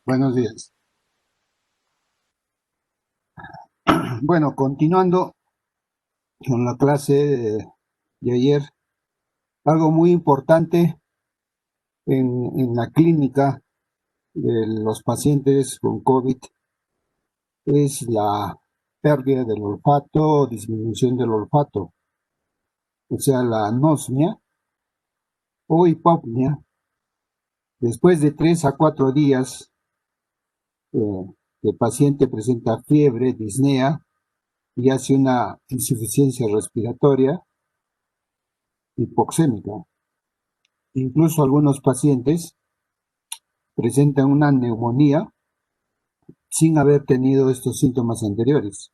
Buenos días. Bueno, continuando con la clase de ayer, algo muy importante en la clínica de los pacientes con COVID es la pérdida del olfato o disminución del olfato, o sea, la anosmia o hipopnea. Después de 3 a 4 días, eh, el paciente presenta fiebre, disnea y hace una insuficiencia respiratoria hipoxémica. Incluso algunos pacientes presentan una neumonía sin haber tenido estos síntomas anteriores.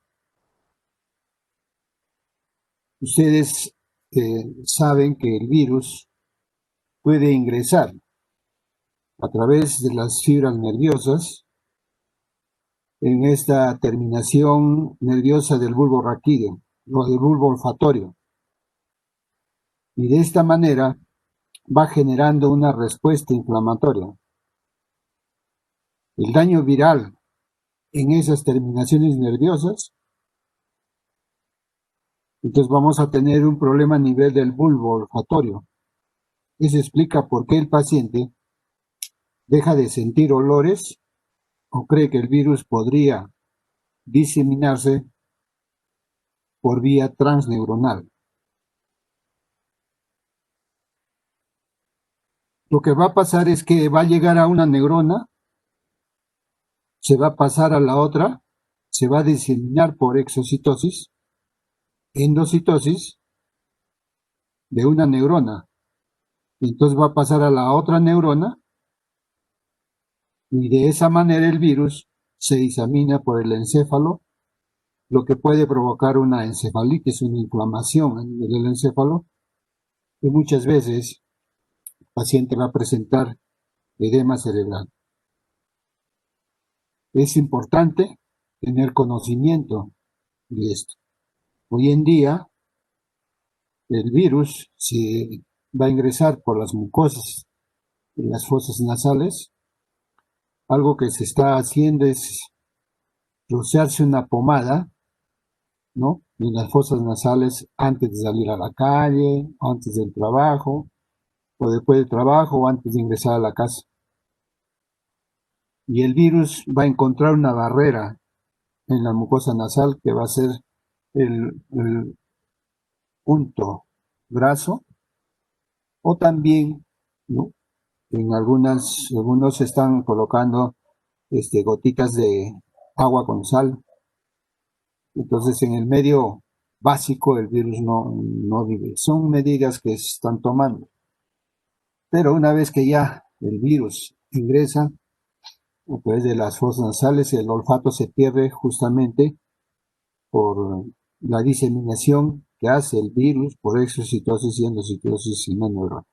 Ustedes saben que el virus puede ingresar a través de las fibras nerviosas en esta terminación nerviosa del bulbo raquídeo o del bulbo olfatorio, y de esta manera va generando una respuesta inflamatoria. El daño viral en esas terminaciones nerviosas, entonces vamos a tener un problema a nivel del bulbo olfatorio. Eso explica por qué el paciente deja de sentir olores o cree que el virus podría diseminarse por vía transneuronal. Lo que va a pasar es que va a llegar a una neurona, se va a pasar a la otra, se va a diseminar por exocitosis, endocitosis de una neurona. Entonces va a pasar a la otra neurona y de esa manera el virus se disemina por el encéfalo, lo que puede provocar una encefalitis, una inflamación a nivel del encéfalo, y muchas veces el paciente va a presentar edema cerebral. Es importante tener conocimiento de esto. Hoy en día, el virus se va a ingresar por las mucosas de las fosas nasales. Algo que se está haciendo es rociarse una pomada, ¿no?, en las fosas nasales antes de salir a la calle, antes del trabajo, o después del trabajo, o antes de ingresar a la casa. Y el virus va a encontrar una barrera en la mucosa nasal que va a ser el punto graso, o también, ¿no?, en algunos están colocando gotitas de agua con sal. Entonces, en el medio básico el virus no vive. Son medidas que se están tomando. Pero una vez que ya el virus ingresa a través de las fosas nasales, el olfato se pierde justamente por la diseminación que hace el virus por exocitosis y endocitosis en la neurona.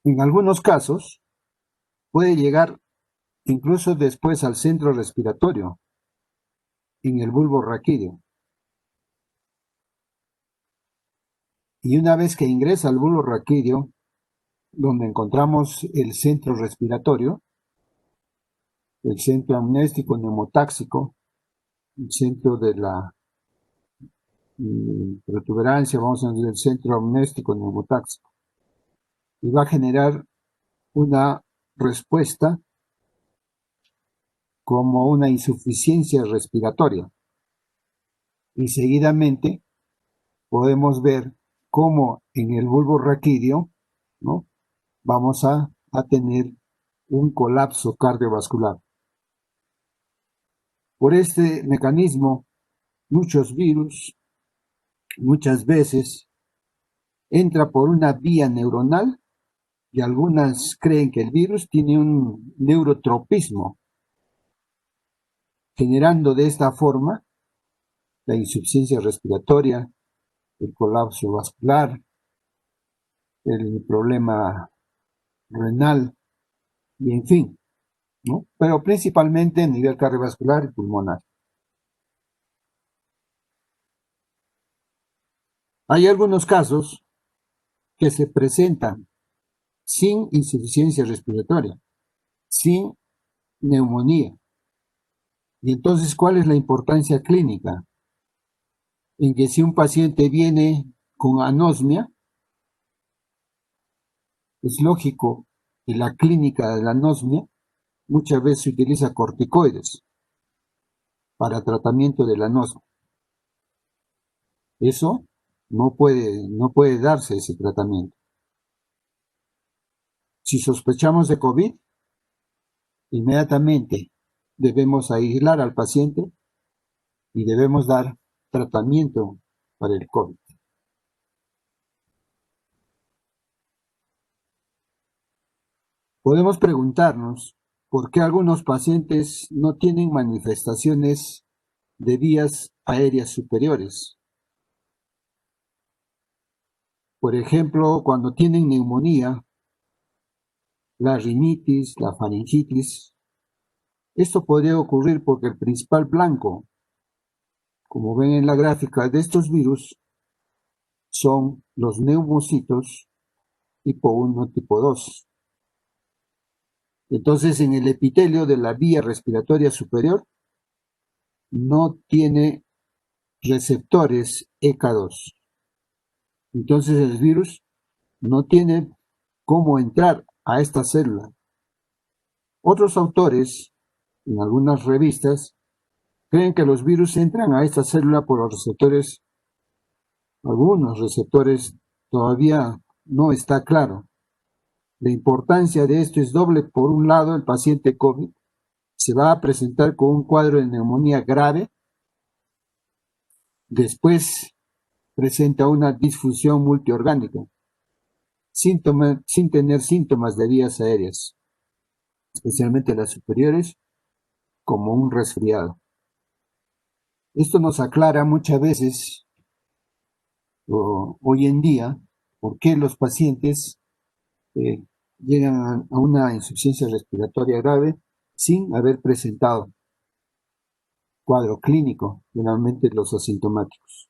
En algunos casos puede llegar incluso después al centro respiratorio, en el bulbo raquídeo. Y una vez que ingresa al bulbo raquídeo, donde encontramos el centro respiratorio, el centro amnéstico neumotáxico, el centro de la protuberancia, vamos a decir el centro amnéstico neumotáxico, y va a generar una respuesta como una insuficiencia respiratoria. Y seguidamente podemos ver cómo en el bulbo raquídeo, ¿no?, vamos a tener un colapso cardiovascular. Por este mecanismo, muchos virus muchas veces entra por una vía neuronal, y algunas creen que el virus tiene un neurotropismo, generando de esta forma la insuficiencia respiratoria, el colapso vascular, el problema renal y en fin, ¿no?, pero principalmente a nivel cardiovascular y pulmonar. Hay algunos casos que se presentan sin insuficiencia respiratoria, sin neumonía. Y entonces, ¿cuál es la importancia clínica? En que si un paciente viene con anosmia, es lógico que la clínica de la anosmia muchas veces se utiliza corticoides para tratamiento de la anosmia. Eso no puede darse ese tratamiento. Si sospechamos de COVID, inmediatamente debemos aislar al paciente y debemos dar tratamiento para el COVID. Podemos preguntarnos por qué algunos pacientes no tienen manifestaciones de vías aéreas superiores. Por ejemplo, cuando tienen neumonía, la rinitis, la faringitis. Esto podría ocurrir porque el principal blanco, como ven en la gráfica de estos virus, son los neumocitos tipo 1, tipo 2. Entonces, en el epitelio de la vía respiratoria superior no tiene receptores ECA2. Entonces, el virus no tiene cómo entrar a esta célula. Otros autores, en algunas revistas, creen que los virus entran a esta célula por los receptores, algunos receptores todavía no está claro. La importancia de esto es doble. Por un lado, el paciente COVID se va a presentar con un cuadro de neumonía grave, después presenta una disfunción multiorgánica, sin tener síntomas de vías aéreas, especialmente las superiores, como un resfriado. Esto nos aclara muchas veces, hoy en día, por qué los pacientes llegan a una insuficiencia respiratoria grave sin haber presentado cuadro clínico, generalmente los asintomáticos.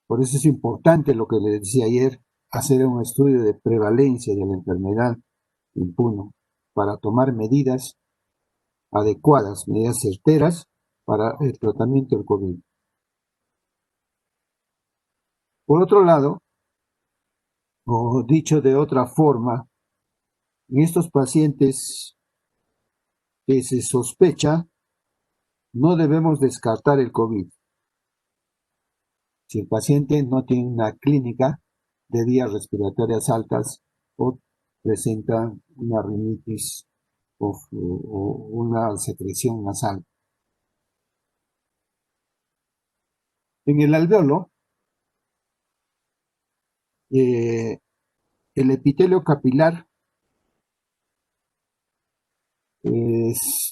Por eso es importante lo que les decía ayer, hacer un estudio de prevalencia de la enfermedad impuno para tomar medidas adecuadas, medidas certeras para el tratamiento del COVID. Por otro lado, o dicho de otra forma, en estos pacientes que se sospecha, no debemos descartar el COVID. Si el paciente no tiene una clínica de vías respiratorias altas o presenta una rinitis o una secreción nasal. En el alveolo, el epitelio capilar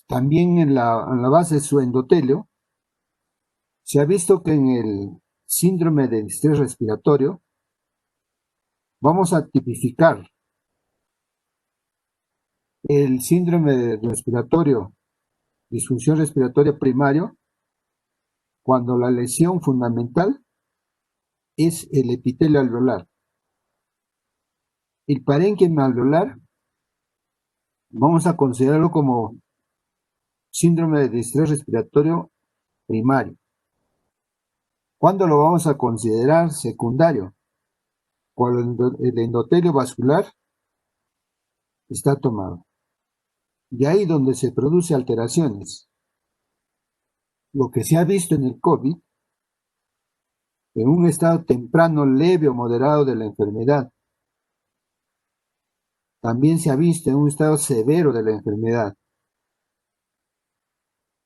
también en la base de su endotelio, se ha visto que en el síndrome de distrés respiratorio vamos a tipificar el síndrome respiratorio, disfunción respiratoria primario, cuando la lesión fundamental es el epitelio alveolar. El parénquima alveolar vamos a considerarlo como síndrome de distrés respiratorio primario. ¿Cuándo lo vamos a considerar secundario? Cuando el endotelio vascular está tomado. Y ahí donde se produce alteraciones. Lo que se ha visto en el COVID, en un estado temprano, leve o moderado de la enfermedad, también se ha visto en un estado severo de la enfermedad.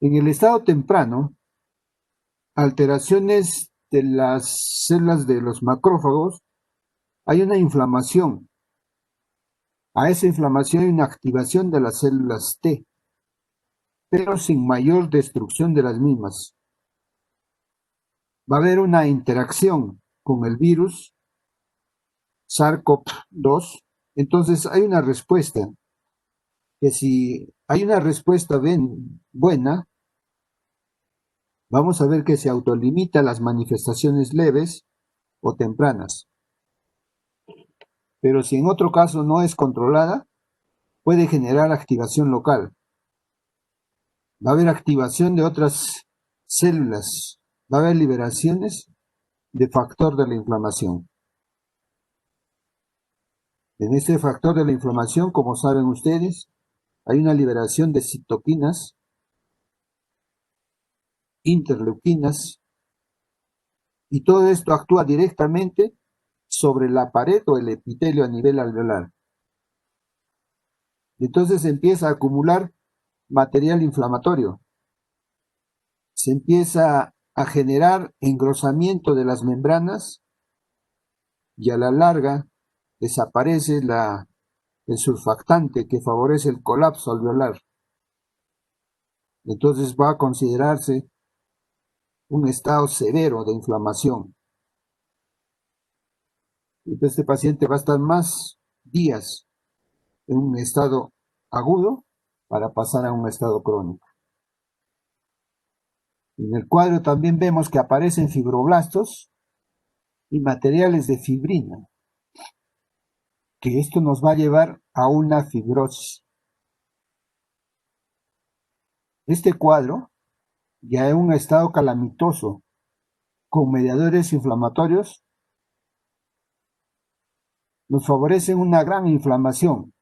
En el estado temprano, alteraciones de las células de los macrófagos, hay una inflamación. A esa inflamación hay una activación de las células T, pero sin mayor destrucción de las mismas. Va a haber una interacción con el virus SARS-CoV-2, entonces hay una respuesta, que si hay una respuesta buena, vamos a ver que se autolimita las manifestaciones leves o tempranas. Pero si en otro caso no es controlada, puede generar activación local. Va a haber activación de otras células, va a haber liberaciones de factor de la inflamación. En este factor de la inflamación, como saben ustedes, hay una liberación de citoquinas, interleuquinas, y todo esto actúa directamente sobre la pared o el epitelio a nivel alveolar. Entonces se empieza a acumular material inflamatorio, se empieza a generar engrosamiento de las membranas y a la larga desaparece el surfactante que favorece el colapso alveolar. Entonces va a considerarse un estado severo de inflamación. Entonces este paciente va a estar más días en un estado agudo para pasar a un estado crónico. En el cuadro también vemos que aparecen fibroblastos y materiales de fibrina, que esto nos va a llevar a una fibrosis. Este cuadro, ya en un estado calamitoso, con mediadores inflamatorios, nos favorecen una gran inflamación,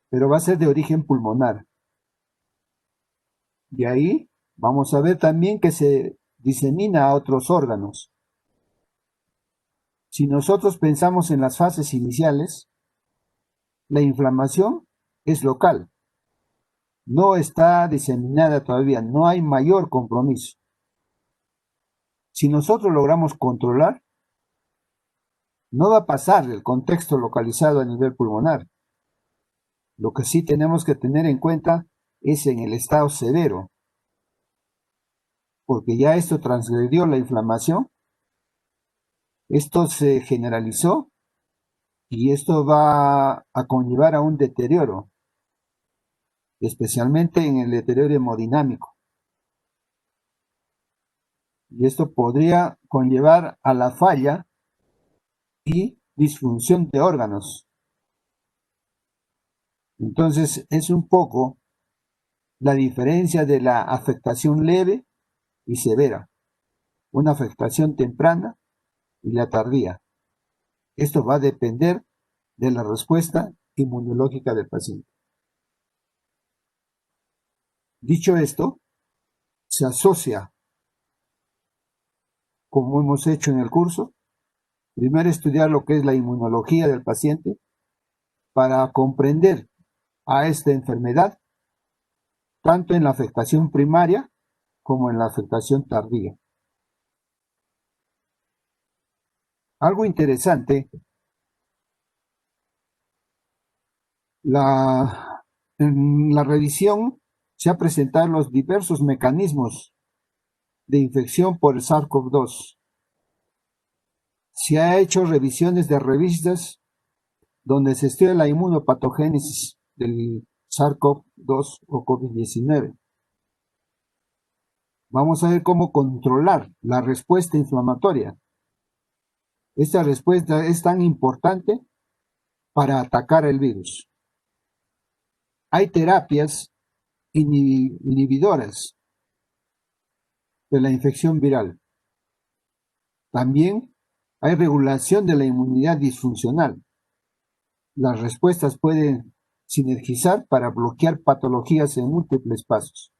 pero va a ser de origen pulmonar. Y ahí vamos a ver también que se disemina a otros órganos. Si nosotros pensamos en las fases iniciales, la inflamación es local, no está diseminada todavía, no hay mayor compromiso. Si nosotros logramos controlar, no va a pasar del contexto localizado a nivel pulmonar. Lo que sí tenemos que tener en cuenta es en el estado severo, porque ya esto transgredió la inflamación, esto se generalizó y esto va a conllevar a un deterioro, especialmente en el deterioro hemodinámico. Y esto podría conllevar a la falla y disfunción de órganos. Entonces es un poco la diferencia de la afectación leve y severa, una afectación temprana y la tardía. Esto va a depender de la respuesta inmunológica del paciente. Dicho esto, se asocia, como hemos hecho en el curso, primero estudiar lo que es la inmunología del paciente para comprender a esta enfermedad, tanto en la afectación primaria como en la afectación tardía. Algo interesante, en la revisión se han presentado los diversos mecanismos de infección por el SARS-CoV-2. Se ha hecho revisiones de revistas donde se estudia la inmunopatogénesis del SARS-CoV-2 o COVID-19. Vamos a ver cómo controlar la respuesta inflamatoria. Esta respuesta es tan importante para atacar el virus. Hay terapias inhibidoras de la infección viral. También hay regulación de la inmunidad disfuncional. Las respuestas pueden sinergizar para bloquear patologías en múltiples pasos.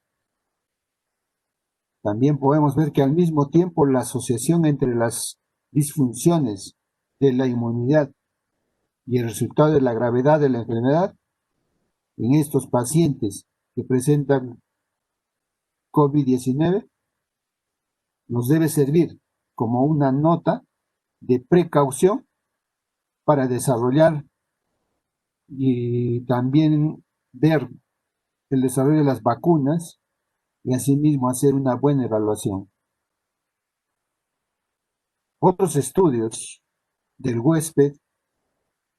También podemos ver que al mismo tiempo la asociación entre las disfunciones de la inmunidad y el resultado de la gravedad de la enfermedad en estos pacientes que presentan COVID-19 nos debe servir como una nota de precaución para desarrollar y también ver el desarrollo de las vacunas y asimismo hacer una buena evaluación. Otros estudios del huésped,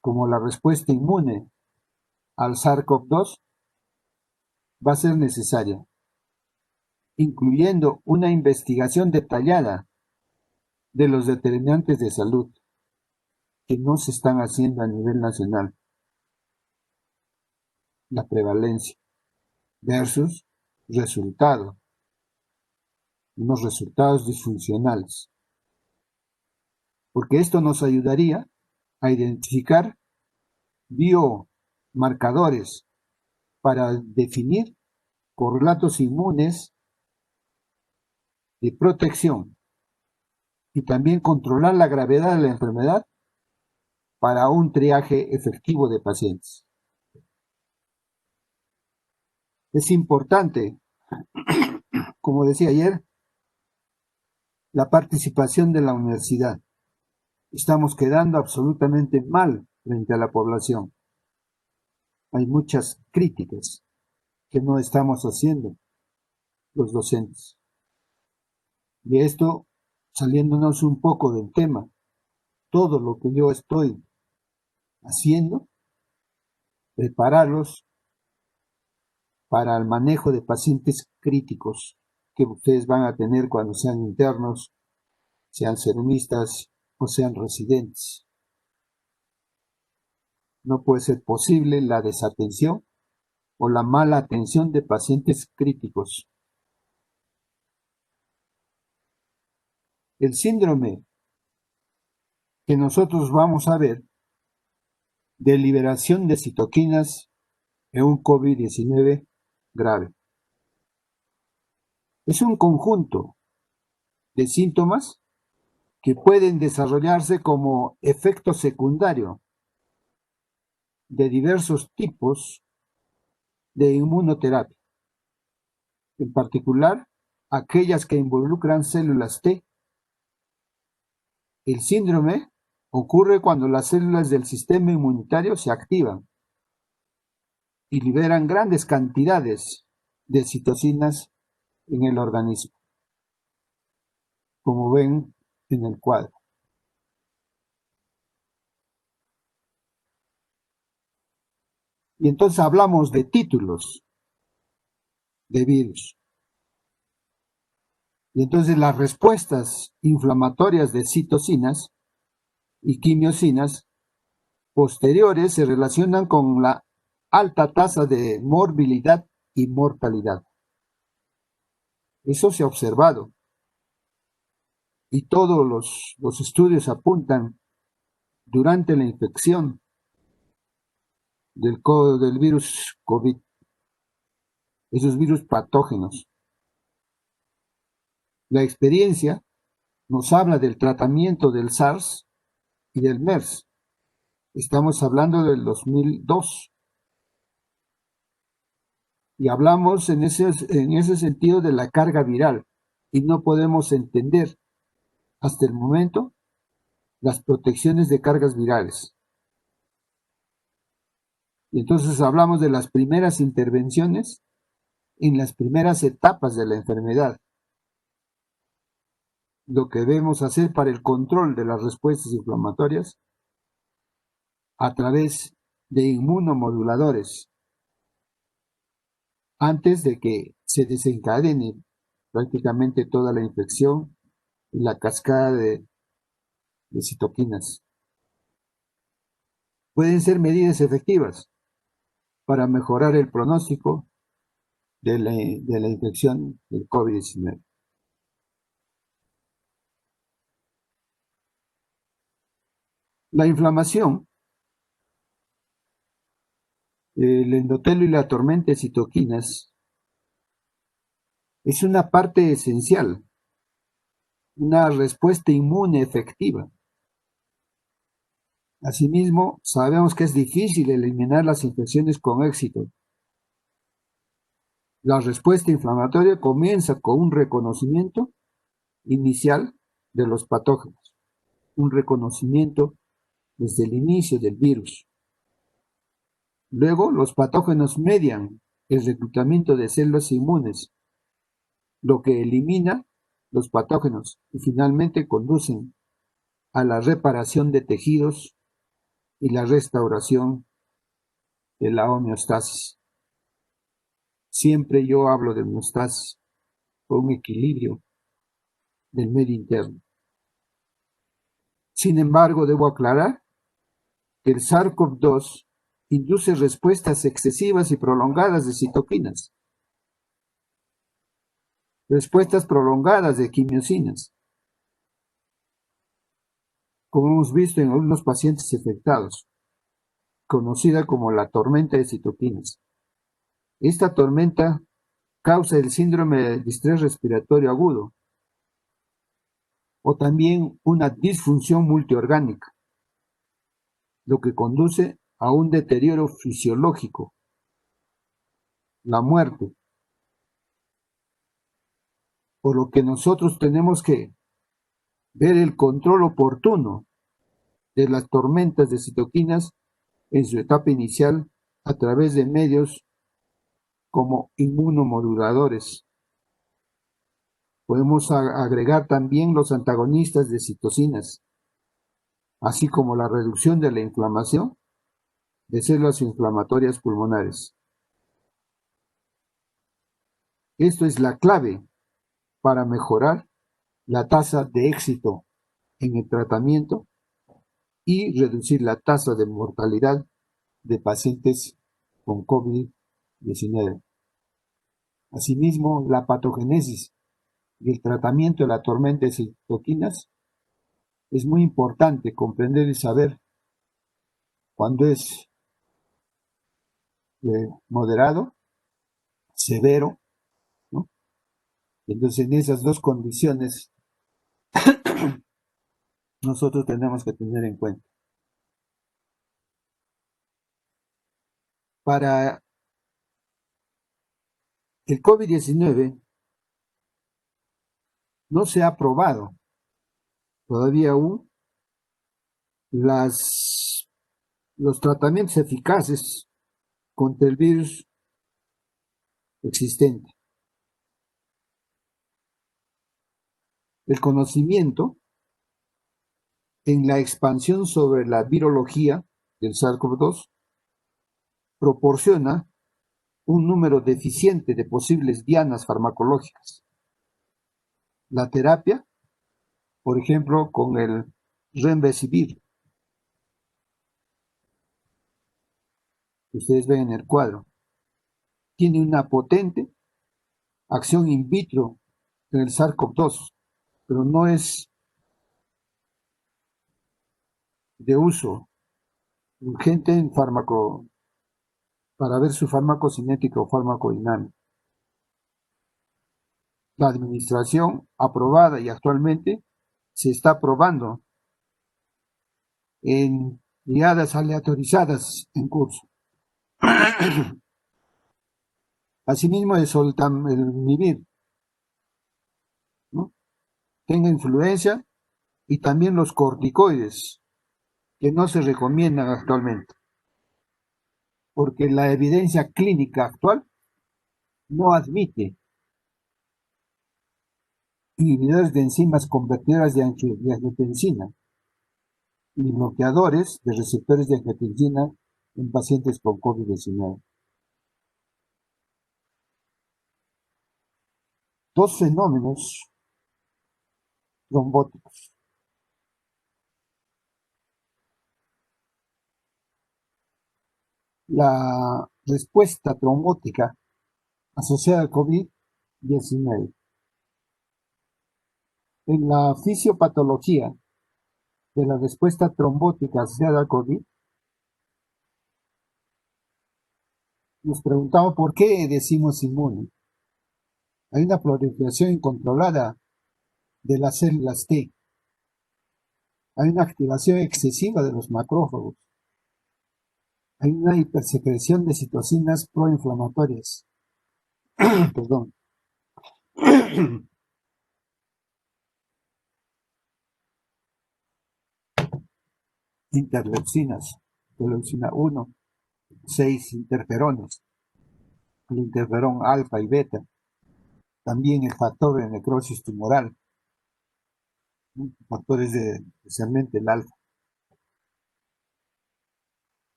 como la respuesta inmune al SARS-CoV-2, va a ser necesaria, incluyendo una investigación detallada de los determinantes de salud que no se están haciendo a nivel nacional, la prevalencia versus resultado, unos resultados disfuncionales, porque esto nos ayudaría a identificar biomarcadores para definir correlatos inmunes de protección y también controlar la gravedad de la enfermedad para un triaje efectivo de pacientes. Es importante, como decía ayer, la participación de la universidad. Estamos quedando absolutamente mal frente a la población. Hay muchas críticas que no estamos haciendo los docentes. Y esto, saliéndonos un poco del tema, todo lo que yo estoy haciendo, prepararlos para el manejo de pacientes críticos que ustedes van a tener cuando sean internos, sean serumistas o sean residentes. No puede ser posible la desatención o la mala atención de pacientes críticos. El síndrome que nosotros vamos a ver de liberación de citoquinas en un COVID-19 grave es un conjunto de síntomas que pueden desarrollarse como efecto secundario de diversos tipos de inmunoterapia, en particular aquellas que involucran células T. El síndrome ocurre cuando las células del sistema inmunitario se activan y liberan grandes cantidades de citocinas en el organismo, como ven en el cuadro. Y entonces hablamos de títulos de virus. Y entonces las respuestas inflamatorias de citocinas y quimiosinas posteriores se relacionan con la alta tasa de morbilidad y mortalidad. Eso se ha observado. Y todos los estudios apuntan durante la infección del virus COVID, esos virus patógenos. La experiencia nos habla del tratamiento del SARS y del MERS. Estamos hablando del 2002. Y hablamos en ese sentido de la carga viral. Y no podemos entender hasta el momento las protecciones de cargas virales. Y entonces hablamos de las primeras intervenciones en las primeras etapas de la enfermedad. Lo que debemos hacer para el control de las respuestas inflamatorias a través de inmunomoduladores antes de que se desencadene prácticamente toda la infección y la cascada de citoquinas. Pueden ser medidas efectivas para mejorar el pronóstico de la infección del COVID-19. La inflamación, el endotelio y la tormenta de citoquinas es una parte esencial, una respuesta inmune efectiva. Asimismo, sabemos que es difícil eliminar las infecciones con éxito. La respuesta inflamatoria comienza con un reconocimiento inicial de los patógenos, un reconocimiento desde el inicio del virus. Luego, los patógenos median el reclutamiento de células inmunes, lo que elimina los patógenos y finalmente conducen a la reparación de tejidos y la restauración de la homeostasis. Siempre yo hablo de homeostasis, con un equilibrio del medio interno. Sin embargo, debo aclarar que el SARS-CoV-2 induce respuestas excesivas y prolongadas de citoquinas, respuestas prolongadas de quimiosinas, como hemos visto en algunos pacientes afectados, conocida como la tormenta de citoquinas. Esta tormenta causa el síndrome de distrés respiratorio agudo o también una disfunción multiorgánica, lo que conduce a un deterioro fisiológico, la muerte, por lo que nosotros tenemos que ver el control oportuno de las tormentas de citoquinas en su etapa inicial a través de medios como inmunomoduladores. Podemos agregar también los antagonistas de citocinas, así como la reducción de la inflamación de células inflamatorias pulmonares. Esto es la clave para mejorar la tasa de éxito en el tratamiento y reducir la tasa de mortalidad de pacientes con COVID-19. Asimismo, la patogénesis y el tratamiento de la tormenta de citoquinas es muy importante comprender y saber cuándo es moderado, severo, ¿no? Entonces, en esas dos condiciones nosotros tenemos que tener en cuenta. Para el COVID-19 no se ha probado todavía aún los tratamientos eficaces contra el virus existente. El conocimiento en la expansión sobre la virología del SARS-CoV-2 proporciona un número deficiente de posibles dianas farmacológicas. La terapia, por ejemplo, con el remdesivir, que ustedes ven en el cuadro, tiene una potente acción in vitro en el SARS-CoV-2, pero no es de uso urgente en fármaco para ver su farmacocinética o farmacodinámica. La administración aprobada y actualmente se está probando en liadas aleatorizadas en curso. Asimismo, el soltamivir, ¿no?, tenga influencia, y también los corticoides, que no se recomiendan actualmente, porque la evidencia clínica actual no admite inhibidores de enzimas convertidoras de angiotensina y bloqueadores de receptores de angiotensina en pacientes con COVID-19. Dos fenómenos trombóticos. La respuesta trombótica asociada al COVID-19. En la fisiopatología de la respuesta trombótica asociada al COVID, nos preguntamos por qué decimos inmune. Hay una proliferación incontrolada de las células T. Hay una activación excesiva de los macrófagos. Hay una hipersecreción de citocinas proinflamatorias. Perdón. Interleucinas, interleucina 1, 6 interferones, el interferón alfa y beta, también el factor de necrosis tumoral, factores especialmente el alfa.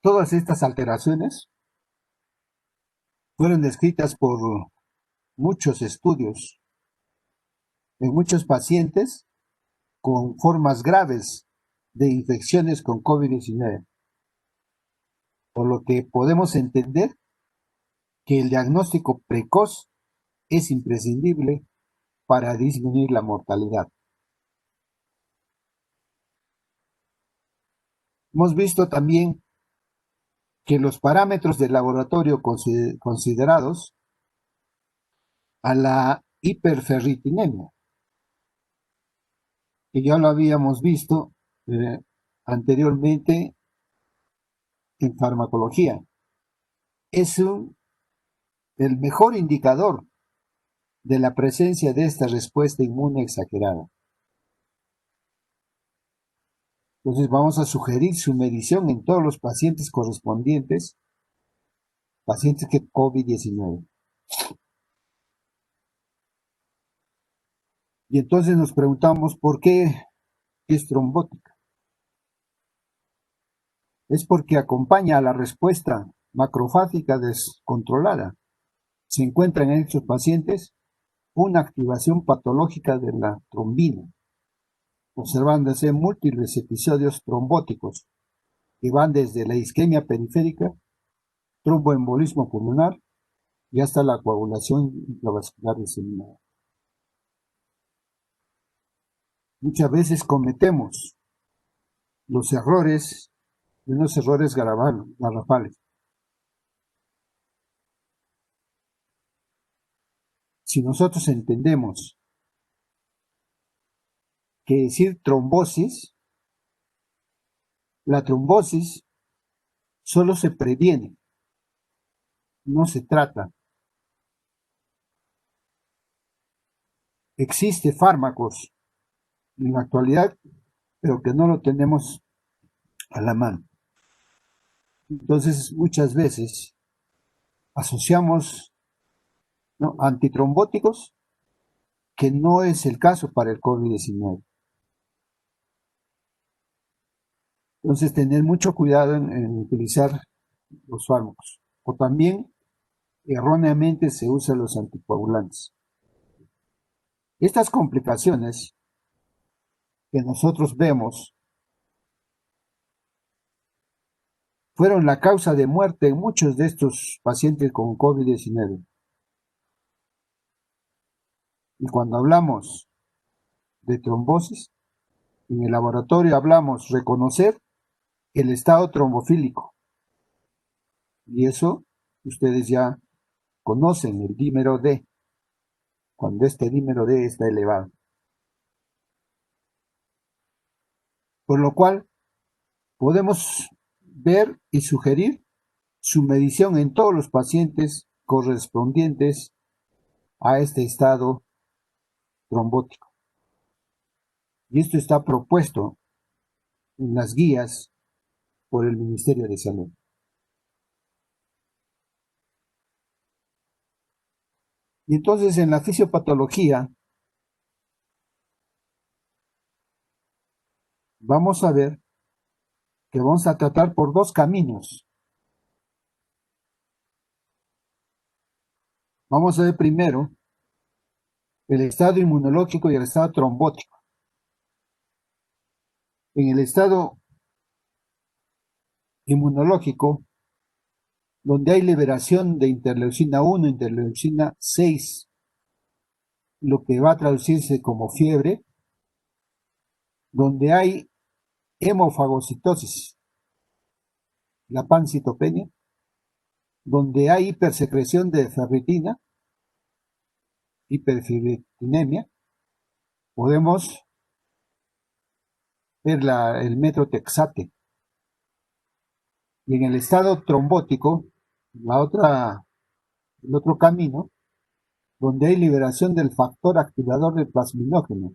Todas estas alteraciones fueron descritas por muchos estudios en muchos pacientes con formas graves de infecciones con COVID-19, por lo que podemos entender que el diagnóstico precoz es imprescindible para disminuir la mortalidad. Hemos visto también que los parámetros del laboratorio considerados a la hiperferritinemia, que ya lo habíamos visto anteriormente en farmacología, es el mejor indicador de la presencia de esta respuesta inmune exagerada. Entonces vamos a sugerir su medición en todos los pacientes correspondientes, pacientes que COVID-19. Y entonces nos preguntamos por qué es trombótica. Es porque acompaña a la respuesta macrofágica descontrolada. Se encuentra en estos pacientes una activación patológica de la trombina, observándose múltiples episodios trombóticos que van desde la isquemia periférica, tromboembolismo pulmonar y hasta la coagulación intravascular diseminada. Muchas veces cometemos los errores, unos errores garrafales. Si nosotros entendemos que decir trombosis, la trombosis solo se previene, no se trata. Existen fármacos en la actualidad, pero que no lo tenemos a la mano. Entonces, muchas veces asociamos, ¿no?, antitrombóticos, que no es el caso para el COVID-19. Entonces, tener mucho cuidado en utilizar los fármacos. O también, erróneamente, se usan los anticoagulantes. Estas complicaciones que nosotros vemos fueron la causa de muerte en muchos de estos pacientes con COVID-19. Y cuando hablamos de trombosis, en el laboratorio hablamos reconocer el estado trombofílico. Y eso ustedes ya conocen, el dímero D, cuando este dímero D está elevado. Por lo cual, podemos ver y sugerir su medición en todos los pacientes correspondientes a este estado trombótico. Y esto está propuesto en las guías por el Ministerio de Salud. Y entonces en la fisiopatología vamos a ver que vamos a tratar por dos caminos. Vamos a ver primero el estado inmunológico y el estado trombótico. En el estado inmunológico, donde hay liberación de interleucina 1, interleucina 6, lo que va a traducirse como fiebre, donde hay hemofagocitosis, la pancitopenia, donde hay hipersecreción de ferritina, hiperferritinemia, podemos ver el metrotexate. Y en el estado trombótico, el otro camino, donde hay liberación del factor activador del plasminógeno,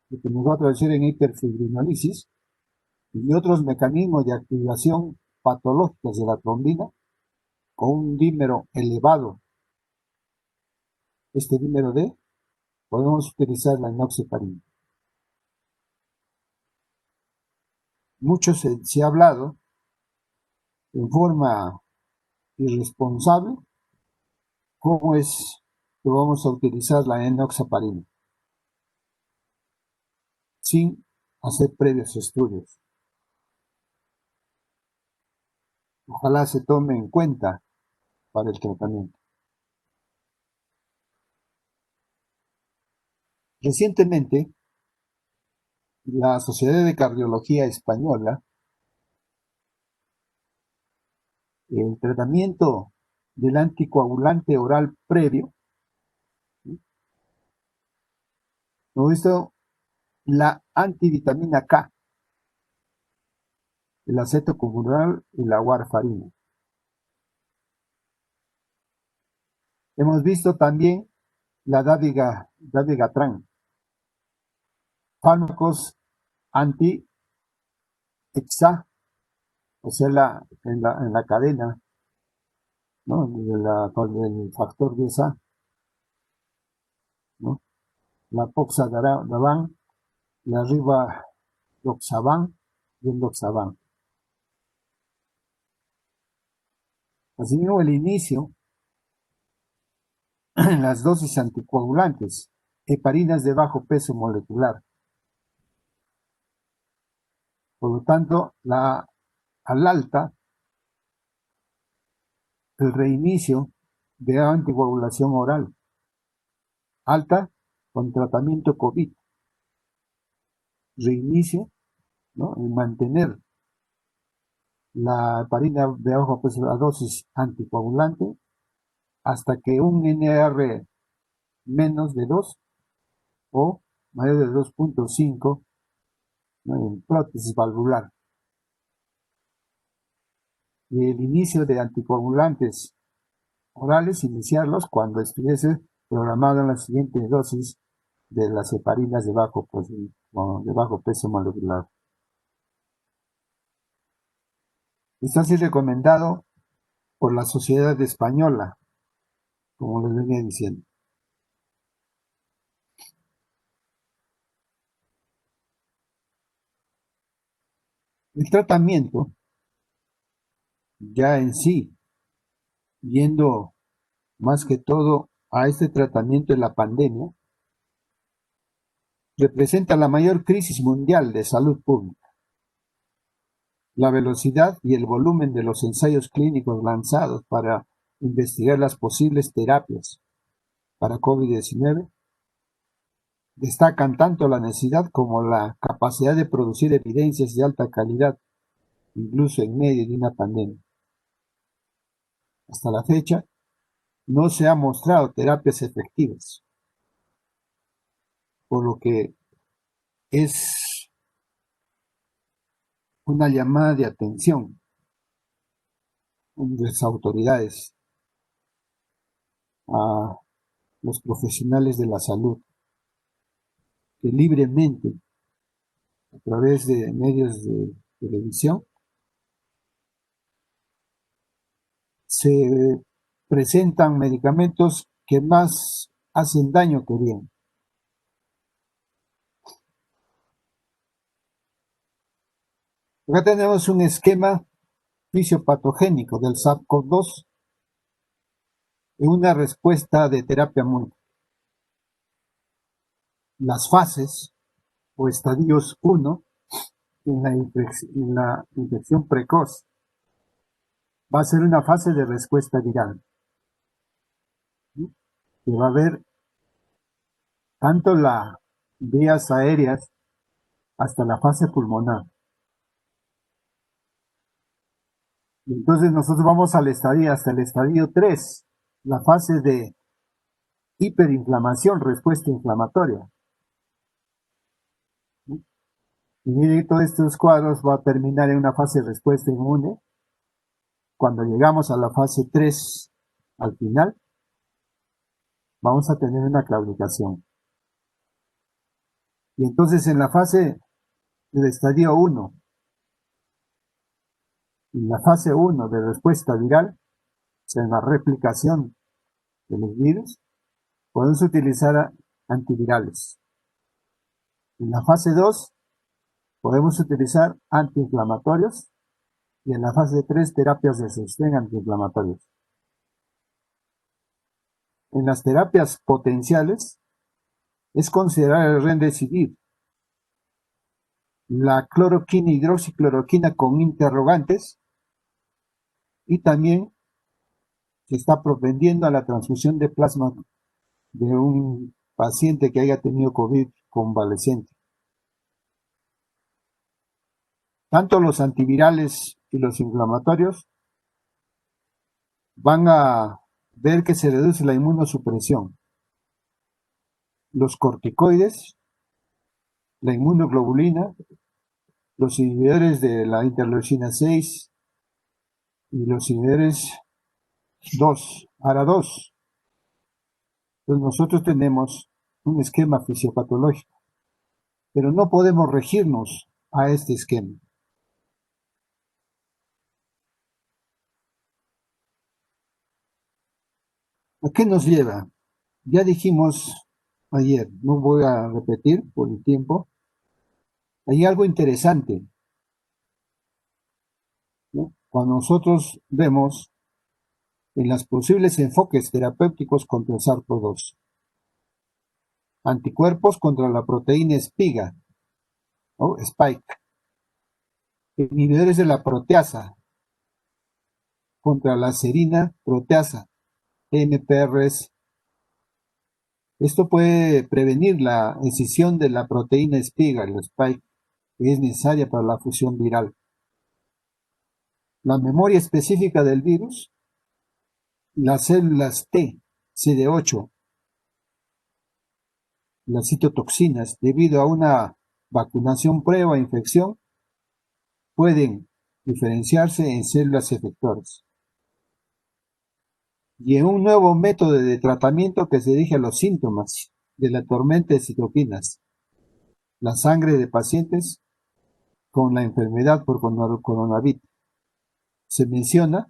lo que nos va a traducir en hiperfibrinolisis, y otros mecanismos de activación patológicos de la trombina, con un dímero elevado. Este dímero D, podemos utilizar la enoxaparina. Mucho se ha hablado en forma irresponsable cómo es que vamos a utilizar la enoxaparina. sin hacer previos estudios. Ojalá se tome en cuenta para el tratamiento. Recientemente, la Sociedad de Cardiología Española, el tratamiento del anticoagulante oral previo, ¿no? Visto la antivitamina K, el acetocoagular y la warfarina. Hemos visto también la dabigatran, fármacos anti-EXA, o sea, en la cadena, ¿no? Del factor de EXA, ¿no? La poxadaban, la rivaroxaban y el loxaban. Asimismo, el inicio en las dosis anticoagulantes, heparinas de bajo peso molecular. Por lo tanto, al alta, el reinicio de anticoagulación oral. Alta con tratamiento COVID. Reinicio, ¿no? Y mantener la heparina de bajo peso a dosis anticoagulante hasta que un NR menos de 2 o mayor de 2.5, ¿no? En prótesis valvular. Y el inicio de anticoagulantes orales, iniciarlos cuando estuviese programado en la siguiente dosis de las heparinas de bajo peso molecular. Está así recomendado por la Sociedad Española, como les venía diciendo. El tratamiento, ya en sí, yendo más que todo a este tratamiento de la pandemia, representa la mayor crisis mundial de salud pública. La velocidad y el volumen de los ensayos clínicos lanzados para investigar las posibles terapias para COVID-19 destacan tanto la necesidad como la capacidad de producir evidencias de alta calidad, incluso en medio de una pandemia. Hasta la fecha, no se han mostrado terapias efectivas, por lo que es una llamada de atención de las autoridades a los profesionales de la salud que libremente, a través de medios de televisión, se presentan medicamentos que más hacen daño que bien. Acá tenemos un esquema fisiopatogénico del SARS-CoV-2 en una respuesta de terapia múltiple. Las fases o estadios 1 en la infección precoz va a ser una fase de respuesta viral, ¿sí? Que va a haber tanto las vías aéreas hasta la fase pulmonar. Entonces nosotros vamos hasta el estadio 3, la fase de hiperinflamación, respuesta inflamatoria. Y miren, todos estos cuadros va a terminar en una fase de respuesta inmune. Cuando llegamos a la fase 3, al final, vamos a tener una claudicación. Y entonces en la fase del estadio 1, en la fase 1 de respuesta viral, o sea, en la replicación de los virus, podemos utilizar antivirales. En la fase 2, podemos utilizar antiinflamatorios y en la fase 3 terapias de sostén antiinflamatorios. En las terapias potenciales es considerar el remdesivir la cloroquina, hidroxicloroquina con interrogantes, y también se está propendiendo a la transfusión de plasma de un paciente que haya tenido COVID convaleciente. Tanto los antivirales y los inflamatorios van a ver que se reduce la inmunosupresión. Los corticoides, la inmunoglobulina, los inhibidores de la interleucina 6 y los inhibidores 2, ARA2. Pues nosotros tenemos un esquema fisiopatológico, pero no podemos regirnos a este esquema. ¿A qué nos lleva? Ya dijimos ayer, no voy a repetir por el tiempo, hay algo interesante, ¿no? Cuando nosotros vemos en los posibles enfoques terapéuticos contra SARS-CoV-2, anticuerpos contra la proteína espiga, o spike, inhibidores de la proteasa contra la serina proteasa, MPRS. Esto puede prevenir la escisión de la proteína espiga, el spike, que es necesaria para la fusión viral. La memoria específica del virus, las células T, CD8, las citotoxinas, debido a una vacunación prueba infección, pueden diferenciarse en células efectoras. Y en un nuevo método de tratamiento que se dirige a los síntomas de la tormenta de citoquinas, la sangre de pacientes con la enfermedad por coronavirus. Se menciona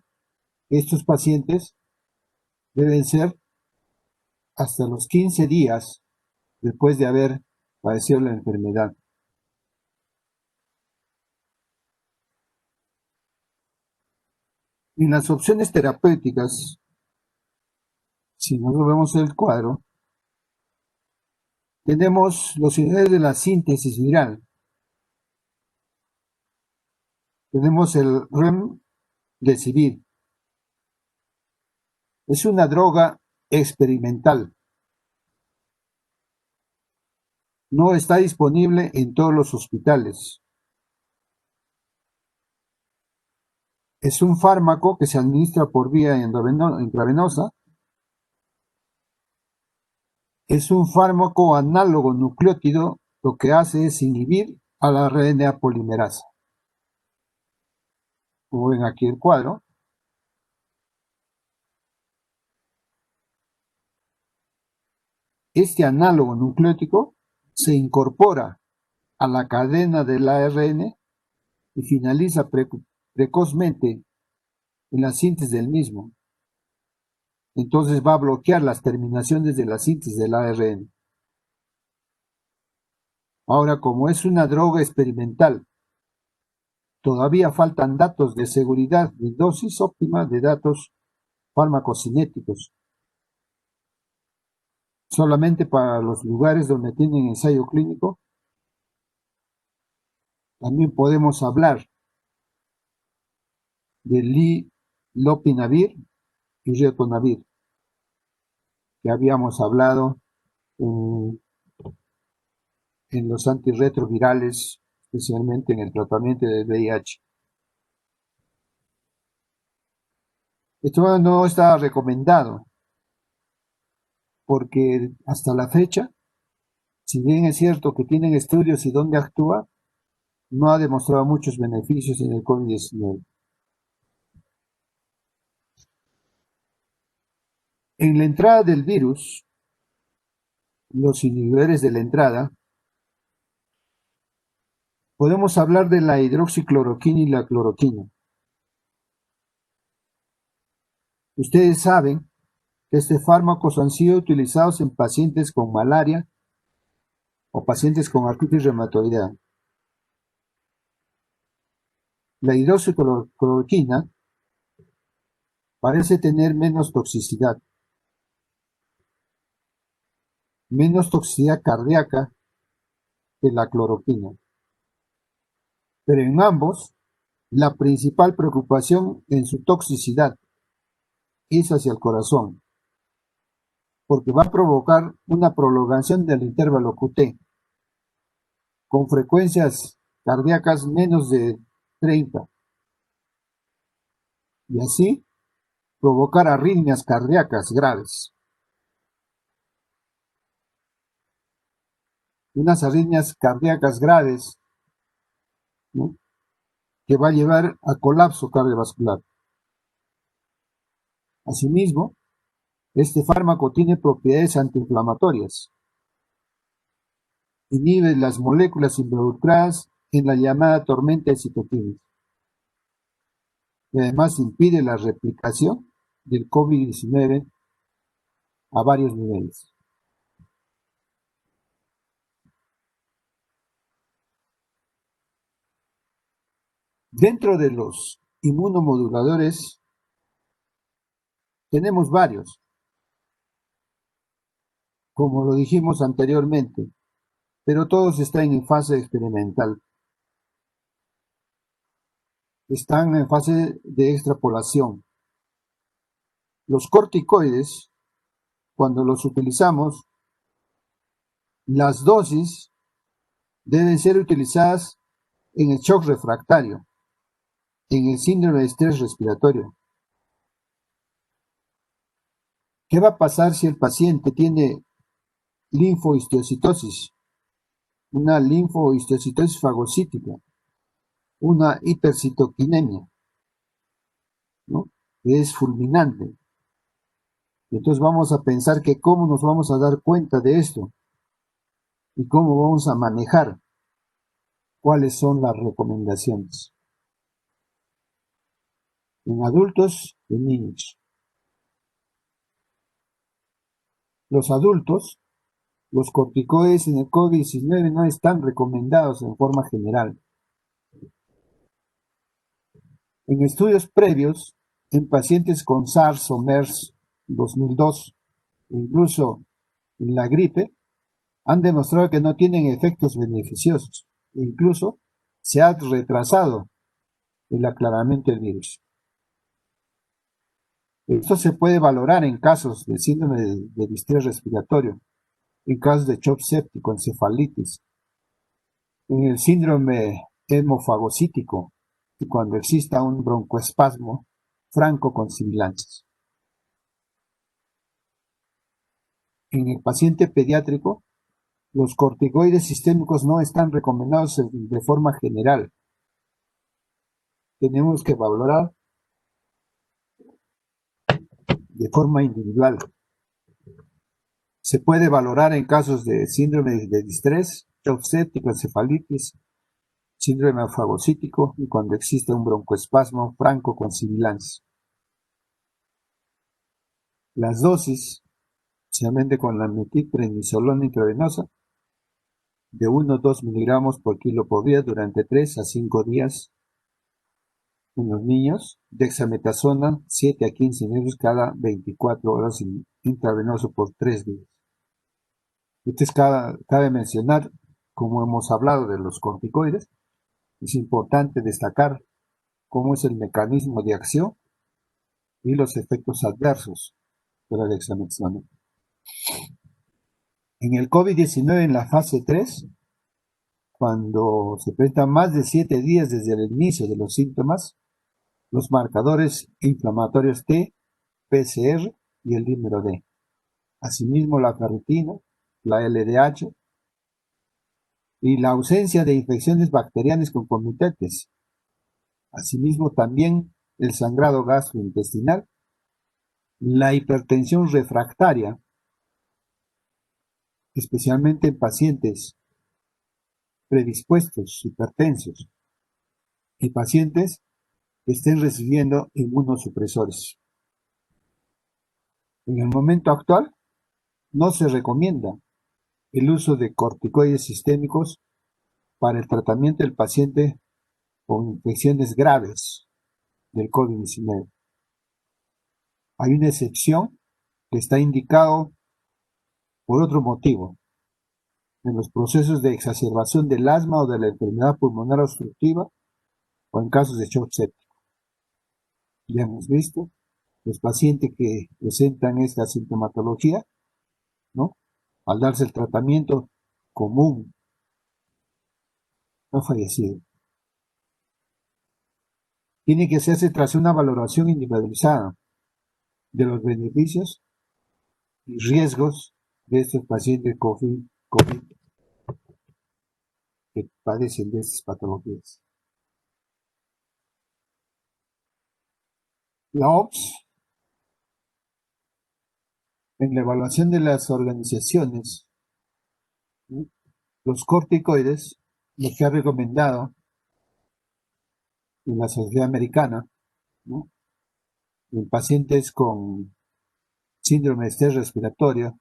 que estos pacientes deben ser hasta los 15 días después de haber padecido la enfermedad. En las opciones terapéuticas, si nosotros vemos el cuadro, tenemos los inhibidores de la síntesis viral. Tenemos el remdesivir. Es una droga experimental. No está disponible en todos los hospitales. Es un fármaco que se administra por vía intravenosa. Es un fármaco análogo nucleótido, lo que hace es inhibir a la RNA polimerasa. Como ven aquí el cuadro. Este análogo nucleótido se incorpora a la cadena del ARN y finaliza precozmente en la síntesis del mismo. Entonces va a bloquear las terminaciones de la síntesis del ARN. Ahora, como es una droga experimental, todavía faltan datos de seguridad de dosis óptima de datos farmacocinéticos. Solamente para los lugares donde tienen ensayo clínico, también podemos hablar de lopinavir y ritonavir, que habíamos hablado en los antirretrovirales, especialmente en el tratamiento del VIH. Esto no está recomendado, porque hasta la fecha, si bien es cierto que tienen estudios y dónde actúa, no ha demostrado muchos beneficios en el COVID-19. En la entrada del virus, los inhibidores de la entrada, podemos hablar de la hidroxicloroquina y la cloroquina. Ustedes saben que estos fármacos han sido utilizados en pacientes con malaria o pacientes con artritis reumatoidea. La hidroxicloroquina parece tener menos toxicidad cardíaca que la cloroquina. pero en ambos la principal preocupación en su toxicidad es hacia el corazón, porque va a provocar una prolongación del intervalo QT con frecuencias cardíacas menos de 30 y así provocar arritmias cardíacas graves. Unas arritmias cardíacas graves, ¿no?, que va a llevar a colapso cardiovascular. Asimismo, este fármaco tiene propiedades antiinflamatorias, inhibe las moléculas involucradas en la llamada tormenta de citoquinas y además impide la replicación del COVID-19 a varios niveles. Dentro de los inmunomoduladores tenemos varios, como lo dijimos anteriormente, pero todos están en fase experimental, están en fase de extrapolación. Los corticoides, cuando los utilizamos, las dosis deben ser utilizadas en el shock refractario, en el síndrome de estrés respiratorio. ¿Qué va a pasar si el paciente tiene linfohistiocytosis, una linfohistiocytosis fagocítica, una hipercitoquinemia, ¿no?, que es fulminante? Entonces vamos a pensar que cómo nos vamos a dar cuenta de esto y cómo vamos a manejar, cuáles son las recomendaciones en adultos y en niños. Los adultos, los corticoides en el COVID-19 no están recomendados en forma general. En estudios previos, en pacientes con SARS o MERS 2002, incluso en la gripe, han demostrado que no tienen efectos beneficiosos. Incluso se ha retrasado el aclaramiento del virus. Esto se puede valorar en casos de síndrome de distrés respiratorio, en casos de shock séptico, encefalitis, en el síndrome hemofagocítico y cuando exista un broncoespasmo franco con sibilancias. En el paciente pediátrico, los corticoides sistémicos no están recomendados de forma general. Tenemos que valorar de forma individual. Se puede valorar en casos de síndrome de distrés, shock séptico, encefalitis, síndrome fagocítico y cuando existe un broncoespasmo franco con sibilancias. Las dosis, especialmente con la metilprednisolona intravenosa, de 1 a 2 miligramos por kilo por día durante 3 a 5 días en los niños, dexametasona 7 a 15 minutos cada 24 horas intravenoso por 3 días. Entonces cabe mencionar, como hemos hablado de los corticoides, es importante destacar cómo es el mecanismo de acción y los efectos adversos de la dexametasona. En el COVID-19, en la fase 3, cuando se presentan más de 7 días desde el inicio de los síntomas, los marcadores inflamatorios T, PCR y el dímero D. Asimismo, la ferritina, la LDH y la ausencia de infecciones bacterianas concomitantes. Asimismo, también el sangrado gastrointestinal, la hipertensión refractaria, especialmente en pacientes predispuestos, hipertensos, y pacientes que estén recibiendo inmunosupresores. En el momento actual, no se recomienda el uso de corticoides sistémicos para el tratamiento del paciente con infecciones graves del COVID-19. Hay una excepción que está indicado por otro motivo, en los procesos de exacerbación del asma o de la enfermedad pulmonar obstructiva o en casos de shock séptico. Ya hemos visto, los pacientes que presentan esta sintomatología, ¿no? Al darse el tratamiento común, no fallecido. Tiene que hacerse tras una valoración individualizada de los beneficios y riesgos de estos pacientes COVID que padecen de estas patologías. La OPS, en la evaluación de las organizaciones, ¿no?, los corticoides, lo que ha recomendado en la Sociedad Americana, ¿no?, en pacientes con síndrome de estrés respiratorio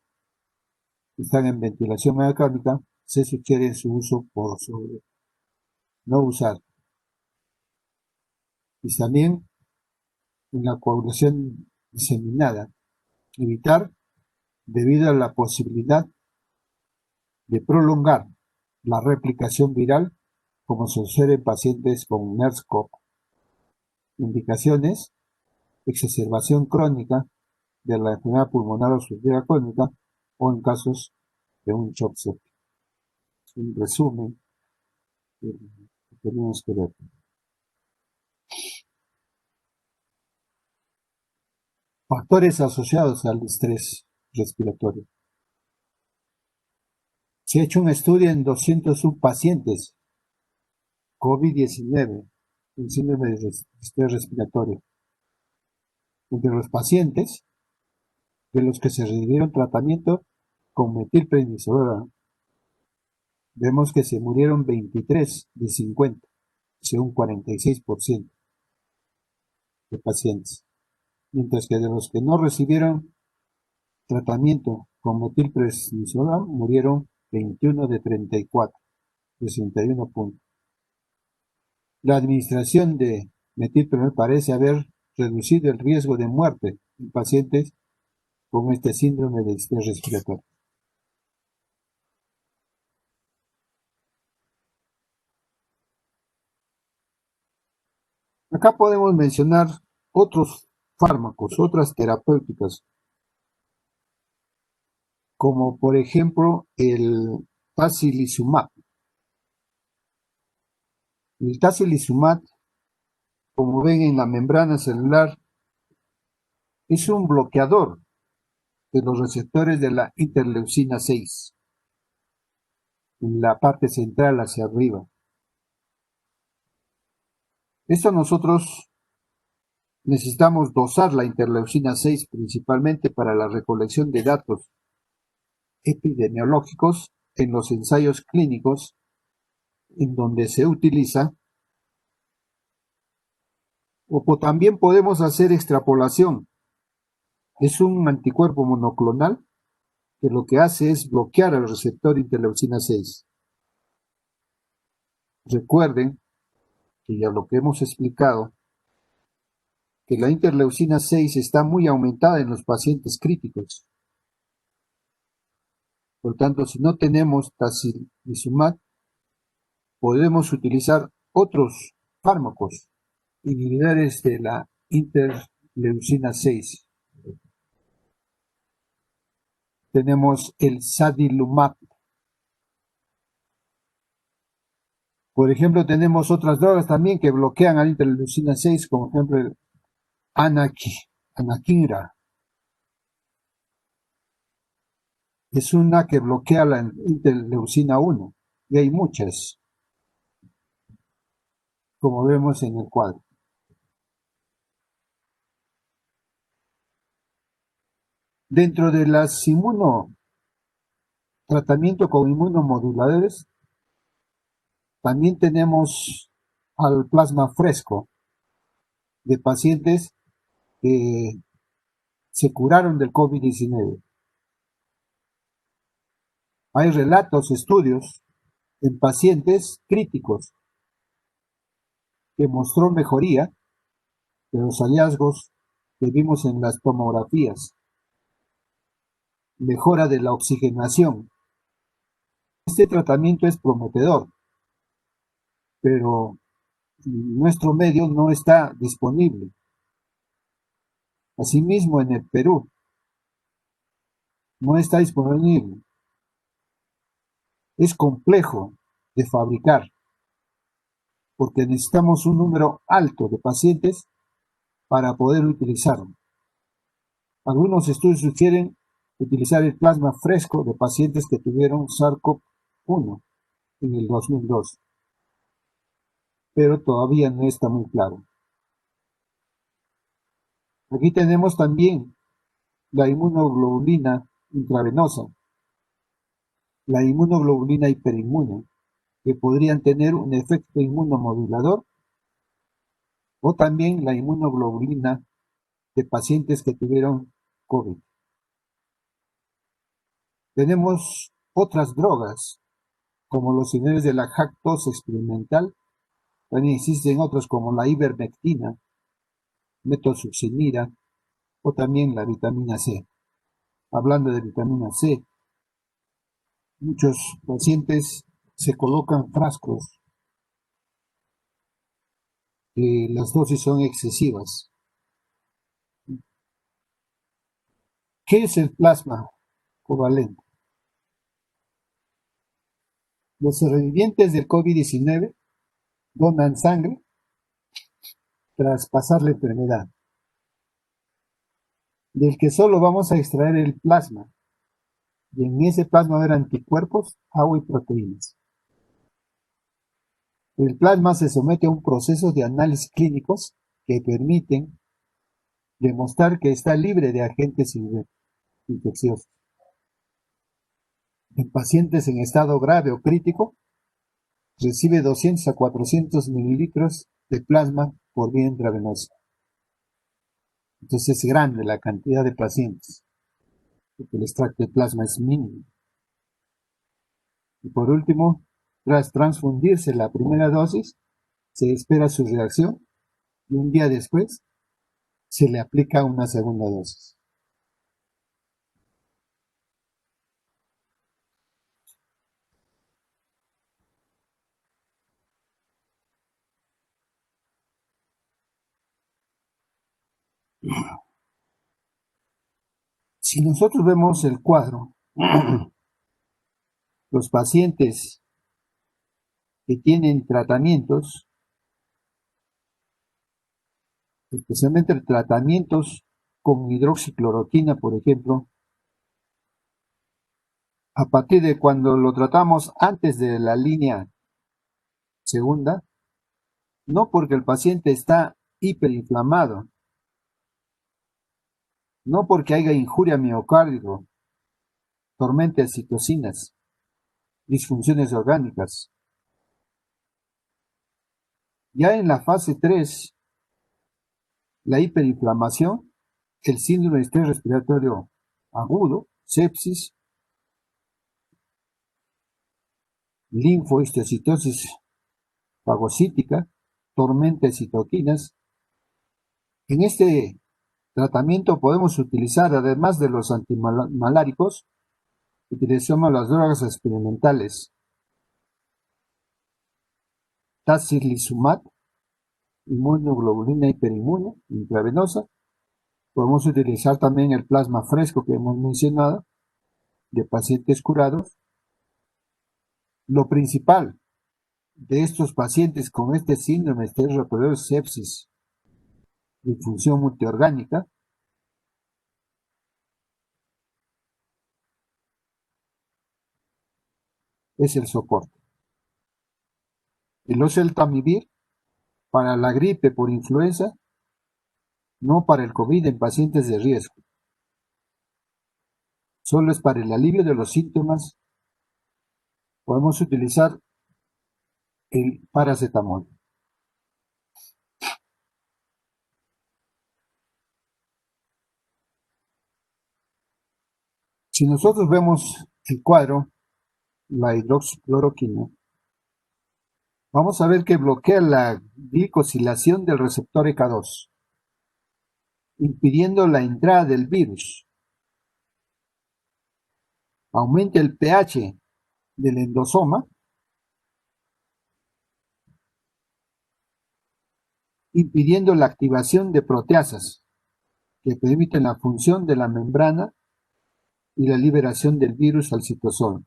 que están en ventilación mecánica, se sugiere su uso por sobre no usar. Y también en la coagulación diseminada, evitar debido a la posibilidad de prolongar la replicación viral, como sucede en pacientes con MERS-CoV. Indicaciones: exacerbación crónica de la enfermedad pulmonar obstructiva crónica o en casos de un shock séptico. En resumen, tenemos que ver. Factores asociados al estrés respiratorio. Se ha hecho un estudio en 201 pacientes COVID-19 en síndrome de estrés respiratorio. Entre los pacientes de los que se recibieron tratamiento con metilprednisolona, vemos que se murieron 23 de 50, o sea, un 46% de pacientes. Mientras que de los que no recibieron tratamiento con metilprednisolona, murieron 21 de 34, 61 puntos. La administración de metilprednisolona parece haber reducido el riesgo de muerte en pacientes con este síndrome de estrés respiratorio. Acá podemos mencionar otros fármacos, otras terapéuticas, como por ejemplo el tocilizumab. El tocilizumab, como ven en la membrana celular, es un bloqueador de los receptores de la interleucina 6, en la parte central hacia arriba. Esto nosotros necesitamos dosar la interleucina 6 principalmente para la recolección de datos epidemiológicos en los ensayos clínicos en donde se utiliza, o también podemos hacer extrapolación. Es un anticuerpo monoclonal que lo que hace es bloquear el receptor interleucina 6. Recuerden que ya lo que hemos explicado, que la interleucina 6 está muy aumentada en los pacientes críticos. Por tanto, si no tenemos tocilizumab, podemos utilizar otros fármacos inhibidores de la interleucina 6. Tenemos el sadilumab. Por ejemplo, tenemos otras drogas también que bloquean a la interleucina 6, como por ejemplo el anakinra. Es una que bloquea la interleucina 1, y hay muchas, como vemos en el cuadro. Dentro de las tratamiento con inmunomoduladores, también tenemos al plasma fresco de pacientes que se curaron del COVID-19. Hay relatos, estudios en pacientes críticos que mostró mejoría de los hallazgos que vimos en las tomografías, mejora de la oxigenación, Este tratamiento es prometedor, pero nuestro medio no está disponible. Asimismo, en el Perú no está disponible. Es complejo de fabricar porque necesitamos un número alto de pacientes para poder utilizarlo. Algunos estudios sugieren utilizar el plasma fresco de pacientes que tuvieron SARS-CoV-1 en el 2002, pero todavía no está muy claro. Aquí tenemos también la inmunoglobulina intravenosa, la inmunoglobulina hiperinmune, que podrían tener un efecto inmunomodulador, o también la inmunoglobulina de pacientes que tuvieron COVID. Tenemos otras drogas, como los inhibidores de la JAK2 experimental. También existen otros como la ivermectina, metosuximida o también la vitamina C. Hablando de vitamina C, muchos pacientes se colocan frascos que las dosis son excesivas. ¿Qué es el plasma covalente? Los sobrevivientes del COVID-19 donan sangre tras pasar la enfermedad, del que solo vamos a extraer el plasma, y en ese plasma haber anticuerpos, agua y proteínas. El plasma se somete a un proceso de análisis clínicos que permiten demostrar que está libre de agentes infecciosos. En pacientes en estado grave o crítico, recibe 200 a 400 mililitros de plasma por vía intravenosa. Entonces es grande la cantidad de pacientes, porque el extracto de plasma es mínimo. Y por último, tras transfundirse la primera dosis, se espera su reacción y un día después se le aplica una segunda dosis. Si nosotros vemos el cuadro, los pacientes que tienen tratamientos, especialmente tratamientos con hidroxicloroquina, por ejemplo, a partir de cuando lo tratamos antes de la línea segunda, no porque el paciente está hiperinflamado, no porque haya injuria miocárdico, tormenta de citocinas, disfunciones orgánicas. Ya en la fase 3, la hiperinflamación, el síndrome de estrés respiratorio agudo, sepsis, linfohistocitosis fagocítica, tormenta de citoquinas. En este tratamiento podemos utilizar, además de los antimaláricos, utilizamos las drogas experimentales, tocilizumab, inmunoglobulina hiperinmune intravenosa. Podemos utilizar también el plasma fresco que hemos mencionado de pacientes curados. Lo principal de estos pacientes con este síndrome de estrés respiratorio, sepsis, disfunción multiorgánica, es el soporte. El oseltamivir para la gripe por influenza, no para el COVID en pacientes de riesgo. Solo es para el alivio de los síntomas. Podemos utilizar el paracetamol. Si nosotros vemos el cuadro, la hidroxicloroquina, vamos a ver que bloquea la glicosilación del receptor EK2, impidiendo la entrada del virus. Aumenta el pH del endosoma, impidiendo la activación de proteasas que permiten la función de la membrana y la liberación del virus al citosol.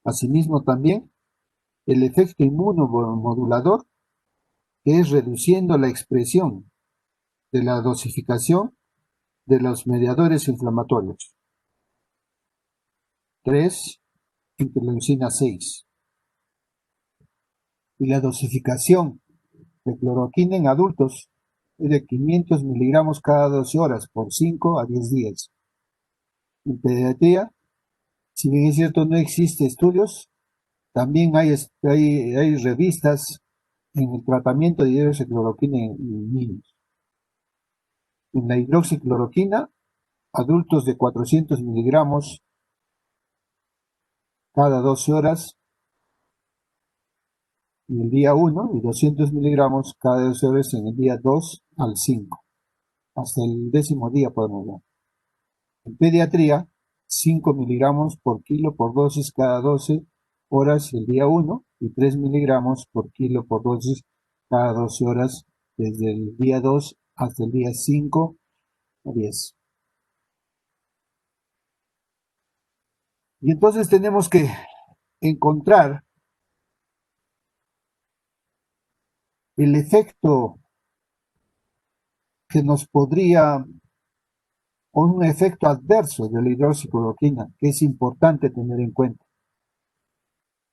Asimismo también el efecto inmunomodulador, que es reduciendo la expresión de la dosificación de los mediadores inflamatorios. 3. Interleucina 6. Y la dosificación de cloroquina en adultos es de 500 miligramos cada 12 horas por 5 a 10 días. En pediatría, si bien es cierto no existen estudios, también hay revistas en el tratamiento de hidroxicloroquina en niños. En la hidroxicloroquina, adultos de 400 miligramos cada 12 horas en el día 1 y 200 miligramos cada 12 horas en el día 2 al 5. Hasta el 10º día podemos ver. En pediatría, 5 miligramos por kilo por dosis cada 12 horas el día 1 y 3 miligramos por kilo por dosis cada 12 horas desde el día 2 hasta el día 5 o 10. Y entonces tenemos que encontrar el efecto que nos podría, o un efecto adverso de la hidroxicloroquina, que es importante tener en cuenta.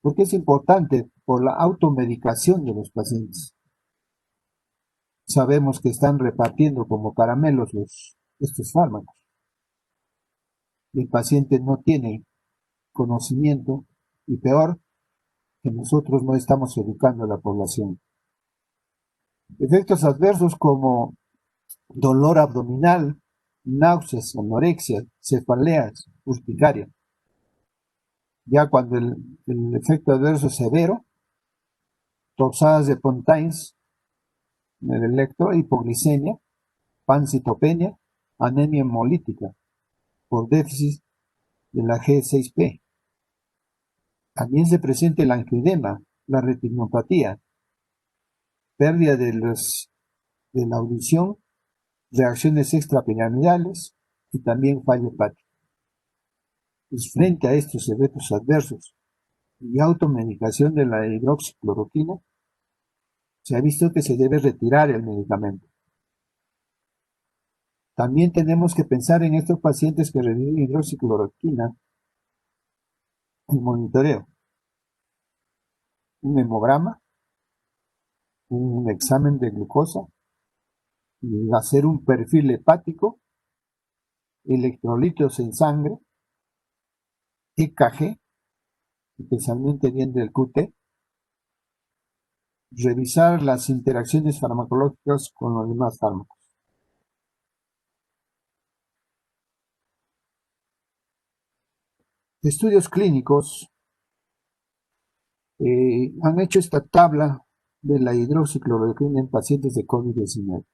Porque es importante por la automedicación de los pacientes. Sabemos que están repartiendo como caramelos estos fármacos. Y el paciente no tiene conocimiento y peor, que nosotros no estamos educando a la población. Efectos adversos como dolor abdominal, náuseas, anorexia, cefaleas, urticaria. Ya cuando el efecto adverso es severo, toxadas de Pontines, el electro, hipoglicemia, pancitopenia, anemia hemolítica por déficit de la G6P. También se presenta el angioedema, la retinopatía, pérdida de la audición, reacciones extrapiramidales y también fallo hepático. Pues frente a estos eventos adversos y automedicación de la hidroxicloroquina, se ha visto que se debe retirar el medicamento. También tenemos que pensar en estos pacientes que reciben hidroxicloroquina, el monitoreo, un hemograma, un examen de glucosa, y hacer un perfil hepático, electrolitos en sangre, EKG, especialmente bien del QT, revisar las interacciones farmacológicas con los demás fármacos. Estudios clínicos han hecho esta tabla de la hidroxicloroquina en pacientes de COVID-19.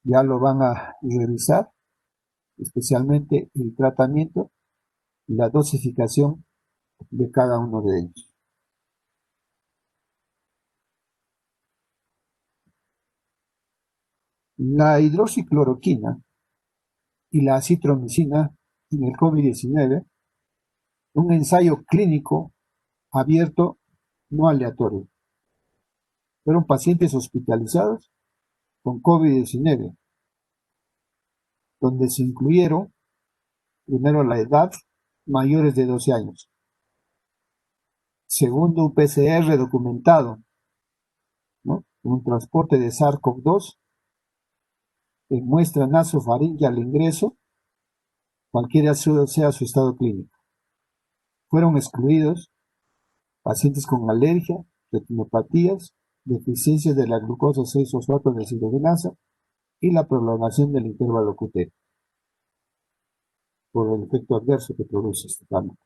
Ya lo van a revisar, especialmente el tratamiento y la dosificación de cada uno de ellos. La hidroxicloroquina y la acitromicina en el COVID-19, un ensayo clínico abierto, no aleatorio. Fueron pacientes hospitalizados con COVID-19, donde se incluyeron primero la edad, mayores de 12 años. Segundo, un PCR documentado, ¿no? Un transporte de SARS-CoV-2 en muestra nasofaríngea al ingreso, cualquiera sea su estado clínico. Fueron excluidos pacientes con alergia, retinopatías, deficiencia de la glucosa 6-fosfato deshidrogenasa y la prolongación del intervalo QT por el efecto adverso que produce este fármaco.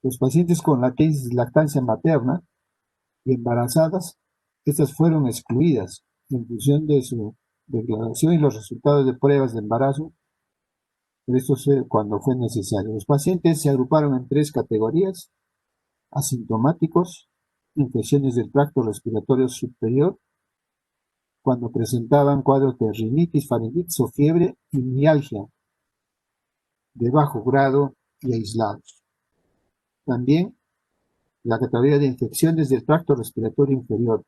Los pacientes con lactancia materna y embarazadas, estas fueron excluidas en función de su declaración y los resultados de pruebas de embarazo Esto es cuando fue necesario. Los pacientes se agruparon en 3 categorías: asintomáticos, infecciones del tracto respiratorio superior, cuando presentaban cuadros de rinitis, faringitis o fiebre y mialgia de bajo grado y aislados. También la categoría de infecciones del tracto respiratorio inferior,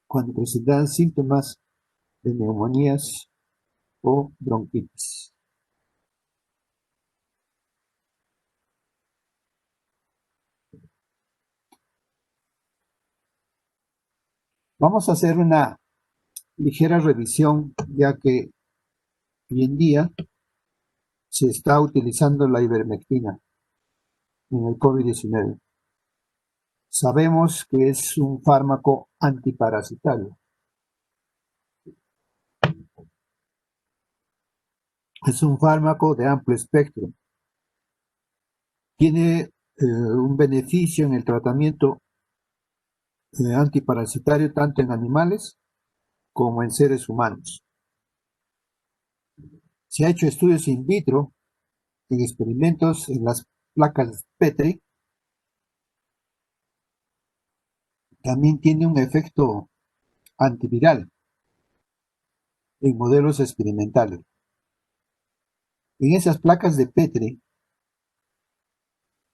cuando presentaban síntomas de neumonías o bronquitis. Vamos a hacer una ligera revisión, ya que hoy en día se está utilizando la ivermectina en el COVID-19. Sabemos que es un fármaco antiparasitario. Es un fármaco de amplio espectro. Tiene un beneficio en el tratamiento antiparasitario tanto en animales como en seres humanos. Se ha hecho estudios in vitro en experimentos en las placas Petri. También tiene un efecto antiviral en modelos experimentales. En esas placas de Petri,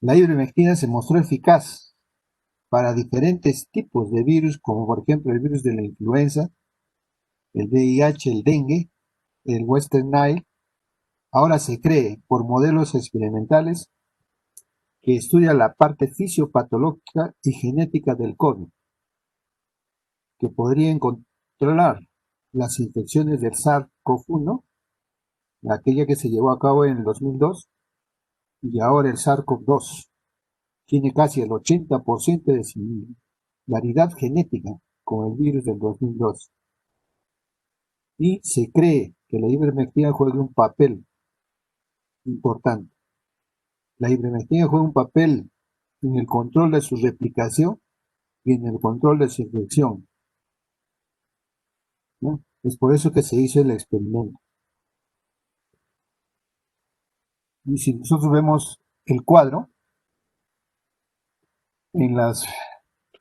la ivermectina se mostró eficaz para diferentes tipos de virus, como por ejemplo el virus de la influenza, el VIH, el dengue, el Western Nile. Ahora se cree, por modelos experimentales, que estudia la parte fisiopatológica y genética del COVID, que podría controlar las infecciones del SARS-CoV-1, aquella que se llevó a cabo en el 2002, y ahora el SARS-CoV-2. Tiene casi el 80% de similaridad genética con el virus del 2002. Y se cree que la ivermectina juega un papel importante. La ivermectina juega un papel en el control de su replicación y en el control de su infección, ¿no? Es por eso que se hizo el experimento. Y si nosotros vemos el cuadro en las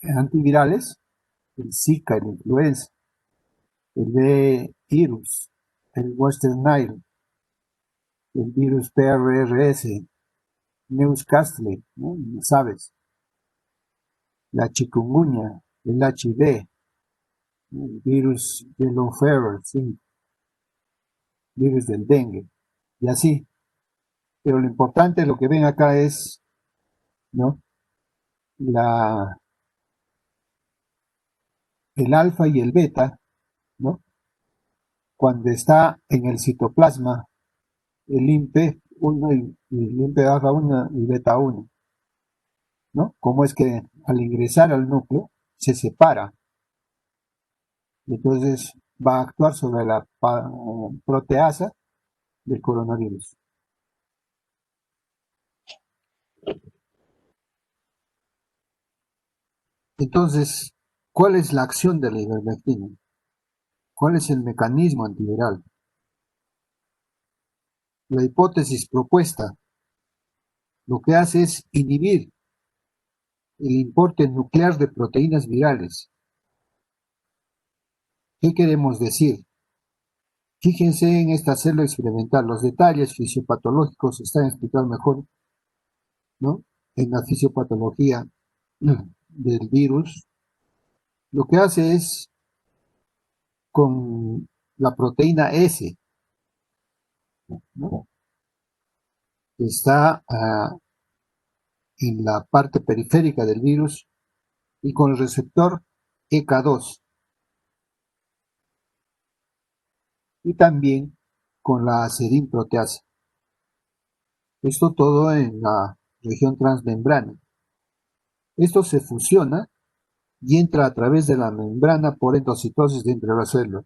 antivirales, el Zika, el influenza, el virus, el Western Nile, el virus PRRS, Newcastle, ¿no? ¿Sabes? La chikungunya, el HIV, el virus yellow fever, sí, virus del dengue, y así. Pero lo importante, lo que ven acá es, ¿no? La, el alfa y el beta, ¿no? Cuando está en el citoplasma, el INPE1 y el INPE alfa 1 y beta 1, ¿no? Como es que al ingresar al núcleo se separa, y entonces va a actuar sobre la proteasa del coronavirus. Entonces, ¿cuál es la acción de la ivermectina? ¿Cuál es el mecanismo antiviral? La hipótesis propuesta lo que hace es inhibir el importe nuclear de proteínas virales. ¿Qué queremos decir? Fíjense en esta célula experimental. Los detalles fisiopatológicos están explicados mejor, ¿no? En la fisiopatología del virus. Lo que hace es con la proteína S, ¿no? Que está en la parte periférica del virus, y con el receptor EK2, y también con la acidin-proteasa. Esto todo en la región transmembrana. Esto se fusiona y entra a través de la membrana por endocitosis dentro de la célula.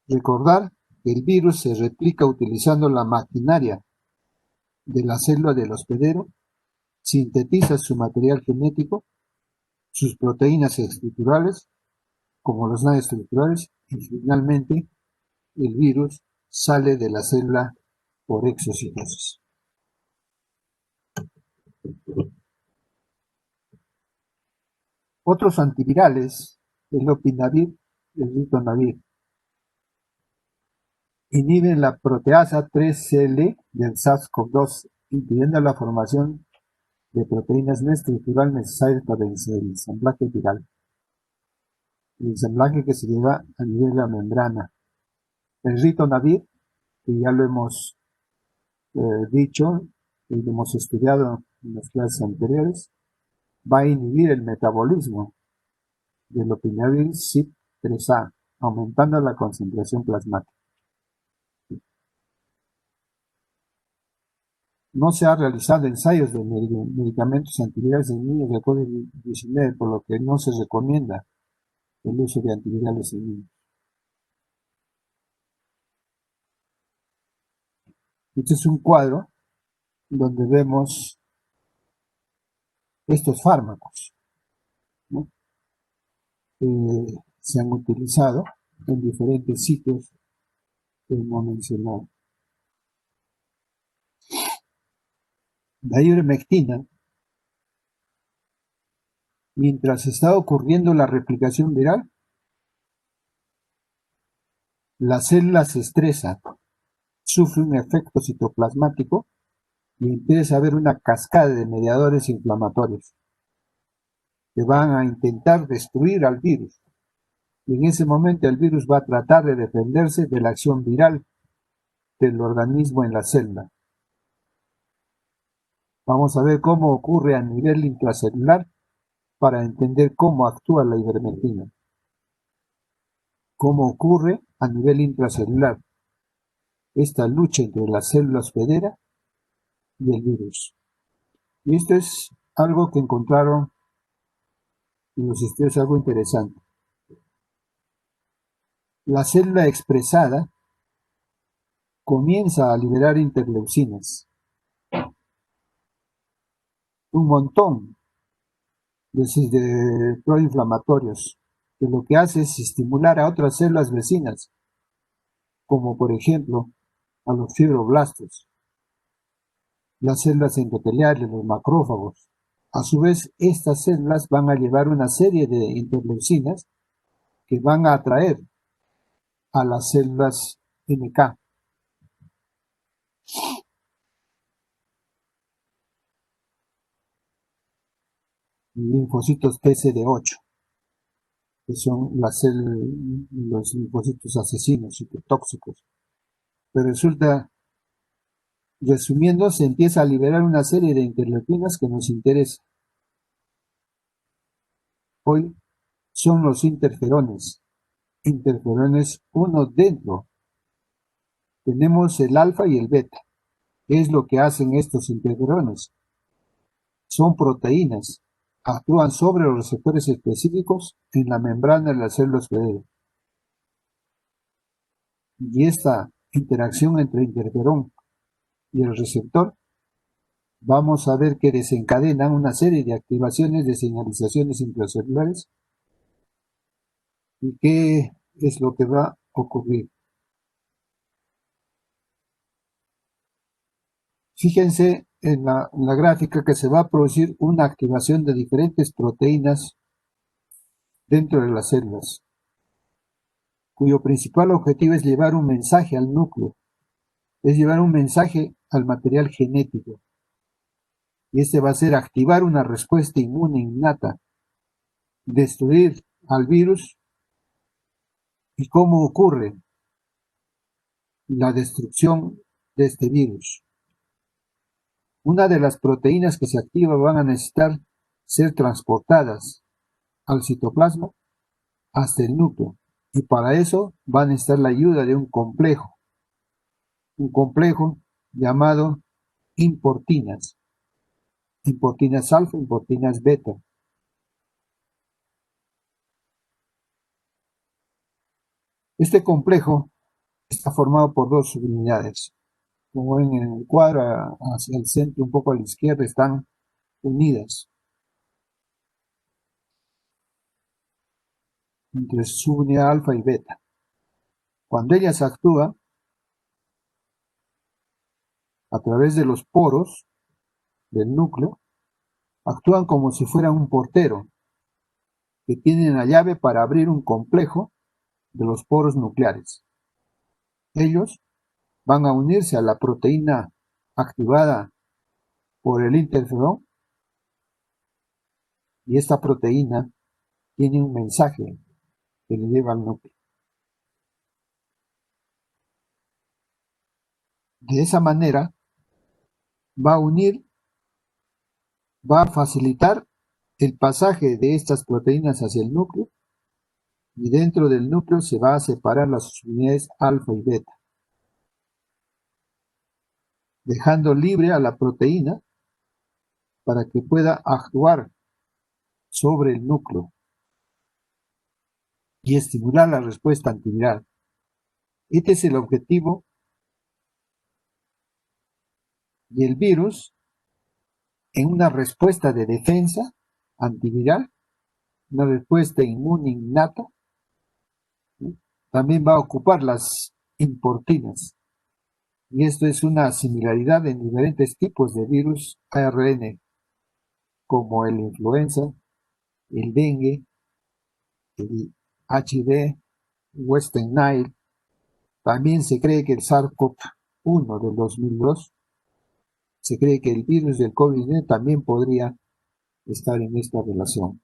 Recordar que el virus se replica utilizando la maquinaria de la célula del hospedero, sintetiza su material genético, sus proteínas estructurales, como los NAD estructurales, y finalmente el virus sale de la célula por exocitosis. Otros antivirales, el lopinavir y el ritonavir, inhiben la proteasa 3CL del SARS-CoV-2, impidiendo la formación de proteínas no estructurales necesarias para el ensamblaje viral. El ensamblaje que se lleva a nivel de la membrana. El ritonavir, que ya lo hemos dicho y lo hemos estudiado en las clases anteriores, va a inhibir el metabolismo del lopinavir CYP3A, aumentando la concentración plasmática. No se han realizado ensayos de medicamentos antivirales en niños de COVID-19, por lo que no se recomienda el uso de antivirales en niños. Este es un cuadro donde vemos estos fármacos, ¿no? Se han utilizado en diferentes sitios que hemos mencionado. La ivermectina, mientras está ocurriendo la replicación viral, la célula se estresa, sufre un efecto citoplasmático y empieza a haber una cascada de mediadores inflamatorios que van a intentar destruir al virus. Y en ese momento el virus va a tratar de defenderse de la acción viral del organismo en la célula. Vamos a ver cómo ocurre a nivel intracelular para entender cómo actúa la ivermectina. Cómo ocurre a nivel intracelular esta lucha entre la célula hospedera y el virus. Y esto es algo que encontraron en los estudios, algo interesante. La célula expresada comienza a liberar interleucinas, un montón de proinflamatorios, que lo que hace es estimular a otras células vecinas, como por ejemplo a los fibroblastos, las células endoteliales, los macrófagos. A su vez, estas células van a llevar una serie de interleucinas que van a atraer a las células NK. Linfocitos TCD8, que son los linfocitos asesinos y tóxicos. Pero resulta, resumiendo, se empieza a liberar una serie de interleucinas que nos interesa. Hoy son los interferones 1 dentro. Tenemos el alfa y el beta. ¿Qué es lo que hacen estos interferones? Son proteínas. Actúan sobre los receptores específicos en la membrana de las células hospederas. Y esta interacción entre interferón y el receptor, vamos a ver que desencadenan una serie de activaciones de señalizaciones intracelulares. ¿Y qué es lo que va a ocurrir? Fíjense en la gráfica que se va a producir una activación de diferentes proteínas dentro de las células, cuyo principal objetivo es llevar un mensaje al núcleo, es llevar un mensaje al material genético. Y este va a ser activar una respuesta inmune innata, destruir al virus. ¿Y cómo ocurre la destrucción de este virus? Una de las proteínas que se activa van a necesitar ser transportadas al citoplasma hasta el núcleo. Y para eso va a necesitar la ayuda de un complejo llamado importinas alfa, importinas beta. Este complejo está formado por dos subunidades. Como ven en el cuadro, hacia el centro, un poco a la izquierda, están unidas entre subunidad alfa y beta. Cuando ellas actúan, a través de los poros del núcleo, actúan como si fueran un portero, que tienen la llave para abrir un complejo de los poros nucleares. Ellos van a unirse a la proteína activada por el interferón, y esta proteína tiene un mensaje que le lleva al núcleo. De esa manera va a unir, va a facilitar el pasaje de estas proteínas hacia el núcleo, y dentro del núcleo se va a separar las unidades alfa y beta, dejando libre a la proteína para que pueda actuar sobre el núcleo y estimular la respuesta antiviral. Este es el objetivo, y el virus, en una respuesta de defensa antiviral, una respuesta inmune innata, ¿sí?, también va a ocupar las importinas. Y esto es una similaridad en diferentes tipos de virus ARN, como el influenza, el dengue, el HIV, Western Nile. También se cree que el SARS-CoV-1 del 2002, se cree que el virus del COVID-19 también podría estar en esta relación.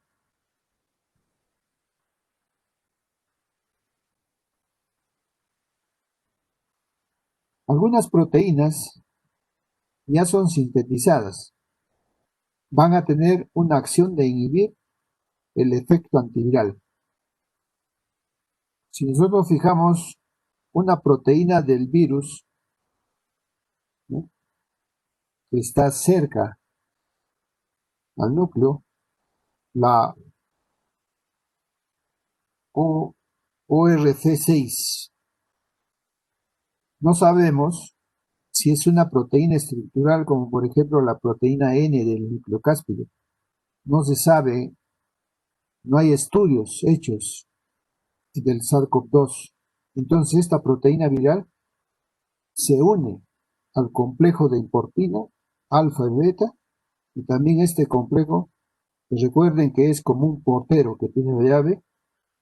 Algunas proteínas ya son sintetizadas, van a tener una acción de inhibir el efecto antiviral. Si nosotros fijamos una proteína del virus, ¿no?, que está cerca al núcleo, la ORC6, no sabemos si es una proteína estructural, como por ejemplo la proteína N del nucleocáspide. No se sabe, no hay estudios hechos del SARS-CoV-2. Entonces esta proteína viral se une al complejo de importina, alfa y beta, y también este complejo, pues recuerden que es como un portero que tiene la llave,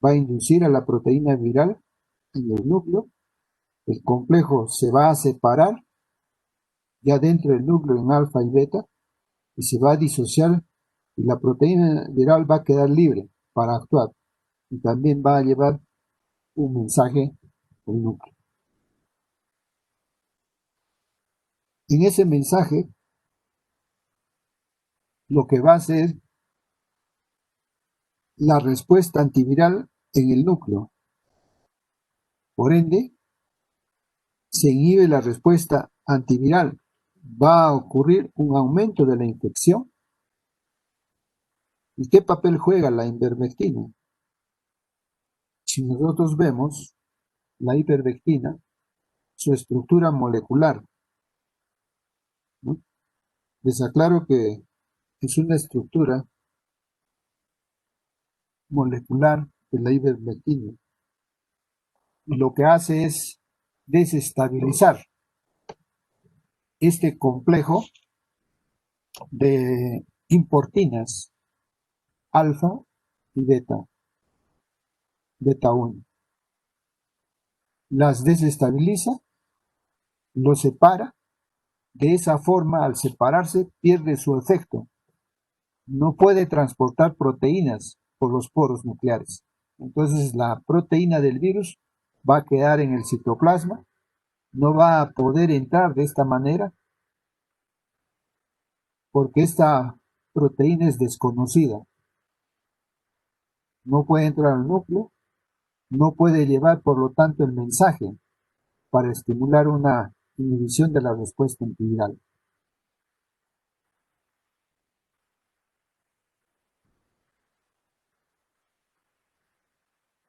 va a inducir a la proteína viral en el núcleo. El complejo se va a separar ya dentro del núcleo en alfa y beta, y se va a disociar, y la proteína viral va a quedar libre para actuar, y también va a llevar un mensaje al núcleo. En ese mensaje, lo que va a hacer la respuesta antiviral en el núcleo. Por ende, se inhibe la respuesta antiviral. Va a ocurrir un aumento de la infección. ¿Y qué papel juega la ivermectina? Si nosotros vemos la ivermectina, su estructura molecular, ¿no?, les aclaro que es una estructura molecular de la ivermectina, y lo que hace es desestabilizar este complejo de importinas alfa y beta, beta 1. Las desestabiliza, los separa. De esa forma, al separarse, pierde su efecto. No puede transportar proteínas por los poros nucleares. Entonces, la proteína del virus va a quedar en el citoplasma, no va a poder entrar de esta manera, porque esta proteína es desconocida. No puede entrar al núcleo, no puede llevar, por lo tanto, el mensaje para estimular una inhibición de la respuesta antiviral.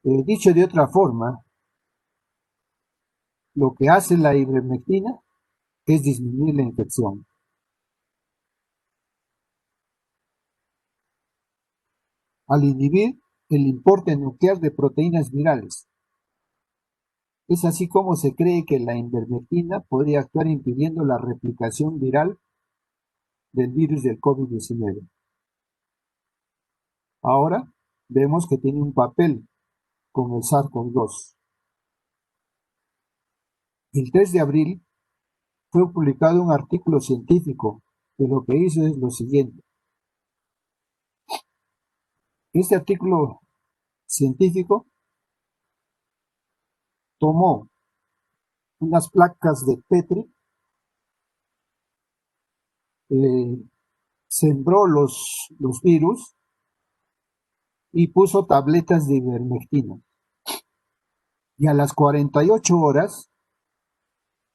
Dicho de otra forma, lo que hace la ivermectina es disminuir la infección. Al inhibir el importe nuclear de proteínas virales, Es así como se cree que la ivermectina podría actuar impidiendo la replicación viral del virus del COVID-19. Ahora vemos que tiene un papel con el SARS-CoV-2. El 3 de abril fue publicado un artículo científico que lo que hizo es lo siguiente. Este artículo científico tomó unas placas de Petri, eh, sembró los virus y puso tabletas de ivermectina. Y a las 48 horas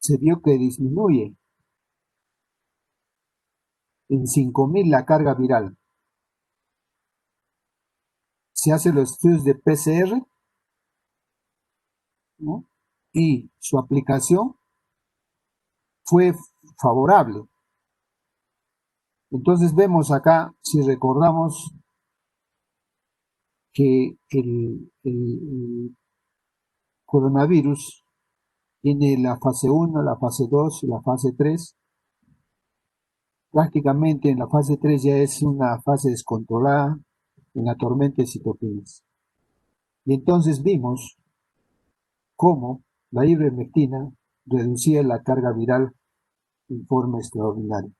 se vio que disminuye en 5.000 la carga viral. Se hacen los estudios de PCR, ¿no? Y su aplicación fue favorable. Entonces vemos acá, si recordamos, que el coronavirus tiene la fase 1, la fase 2 y la fase 3. Prácticamente en la fase 3 ya es una fase descontrolada en la tormenta de citoquinas. Y entonces vimos cómo la ivermectina reducía la carga viral en forma extraordinaria.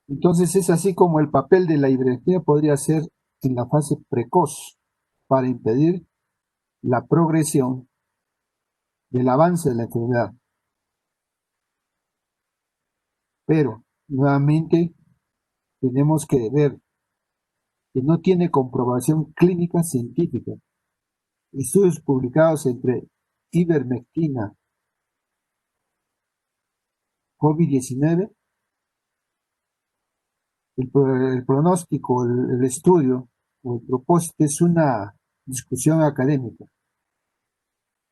Entonces es así como el papel de la ivermectina podría ser en la fase precoz para impedir la progresión del avance de la enfermedad. Pero nuevamente tenemos que ver que no tiene comprobación clínica científica. Estudios publicados entre ivermectina, COVID-19, el pronóstico, el estudio o el propósito es una discusión académica.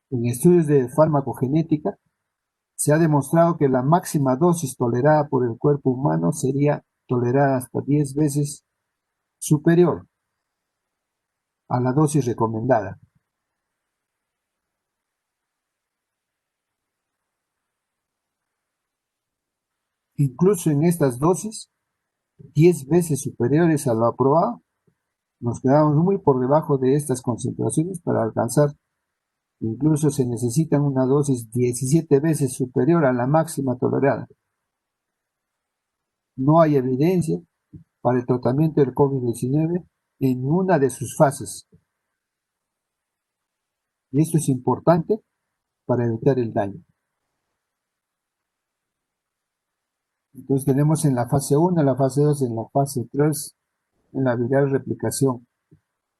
En estudios de farmacogenética se ha demostrado que la máxima dosis tolerada por el cuerpo humano sería tolerada hasta 10 veces superior a la dosis recomendada. Incluso en estas dosis, 10 veces superiores a lo aprobado, nos quedamos muy por debajo de estas concentraciones para alcanzar. Incluso se necesita una dosis 17 veces superior a la máxima tolerada. No hay evidencia para el tratamiento del COVID-19 en una de sus fases. Y esto es importante para evitar el daño. Entonces tenemos en la fase 1, en la fase 2, en la fase 3, en la viral replicación,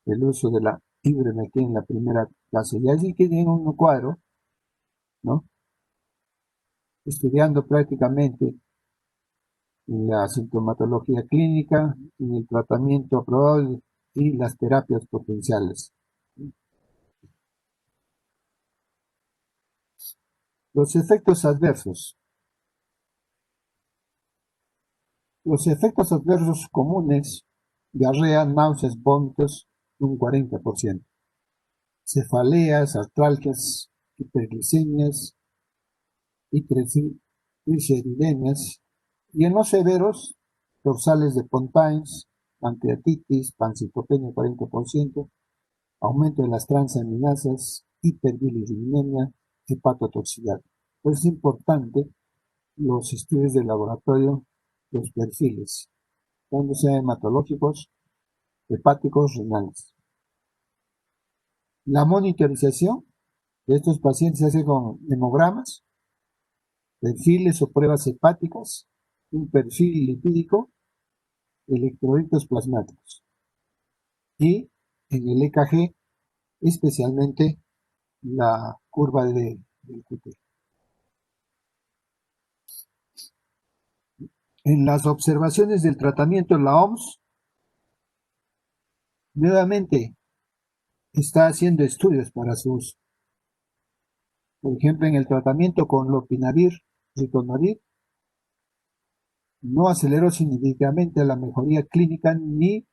el uso de la ivermectina en la primera fase. Y allí tienen un cuadro, ¿no? Estudiando prácticamente la sintomatología clínica, el tratamiento aprobado y las terapias potenciales. Los efectos adversos. Los efectos adversos comunes, diarrea, náuseas, vómitos, un 40%. Cefaleas, artralgias, hiperglicemias y trigliceridemias. Y en los severos, dorsales de Pontines, pancreatitis, pancitopenia 40%, aumento de las transaminasas, hiperbilirubinemia, hepatotoxicidad. Pues es importante los estudios de laboratorio, los perfiles, tanto sean hematológicos, hepáticos, renales. La monitorización de estos pacientes se hace con hemogramas, perfiles o pruebas hepáticas, un perfil lipídico, electrolitos plasmáticos. Y en el EKG, especialmente la curva del QT. En las observaciones del tratamiento, la OMS nuevamente está haciendo estudios para su uso. Por ejemplo, en el tratamiento con lopinavir, ritonavir, no aceleró significativamente la mejoría clínica ni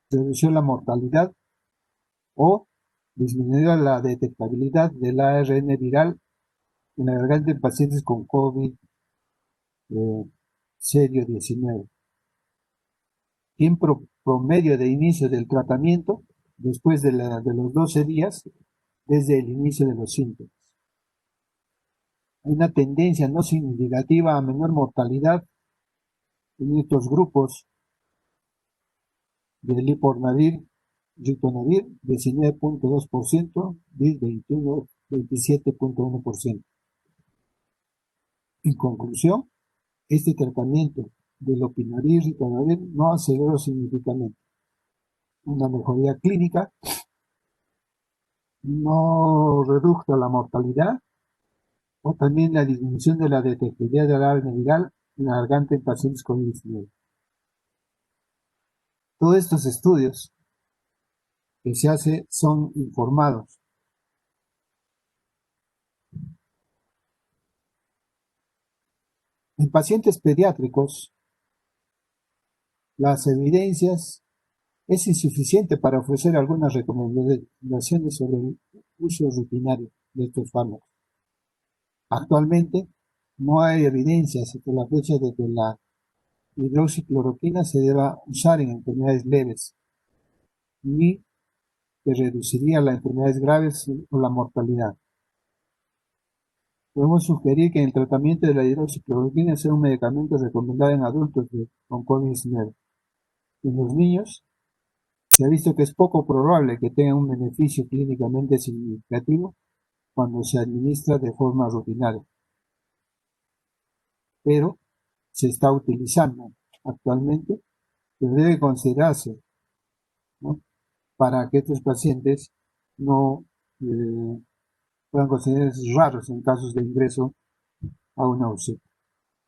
redució la mortalidad o disminuyó la detectabilidad del ARN viral en la garganta en pacientes con COVID serio 19. Tiempo promedio de inicio del tratamiento después de los 12 días desde el inicio de los síntomas. Hay una tendencia no significativa a menor mortalidad en estos grupos de lipornavir, ritonavir, 19.2%, DIS 27.1%. En conclusión, este tratamiento del lopinavir y ritonavir no aceleró significativamente una mejoría clínica, no redujo la mortalidad o también la disminución de la detectabilidad del ARN viral en la garganta en pacientes con COVID-19. Todos estos estudios que se hacen son informados. En pacientes pediátricos, las evidencias es insuficiente para ofrecer algunas recomendaciones sobre el uso rutinario de estos fármacos. Actualmente, no hay evidencias hasta la fecha de que la hidroxicloroquina se deba usar en enfermedades leves, ni que reduciría las enfermedades graves o la mortalidad. Podemos sugerir que el tratamiento de la hidroxicloroquina sea un medicamento recomendado en adultos con COVID-19. En los niños, se ha visto que es poco probable que tenga un beneficio clínicamente significativo cuando se administra de forma rutinaria, pero se está utilizando actualmente, pero debe considerarse, ¿no?, para que estos pacientes no puedan considerarse raros en casos de ingreso a una UCI,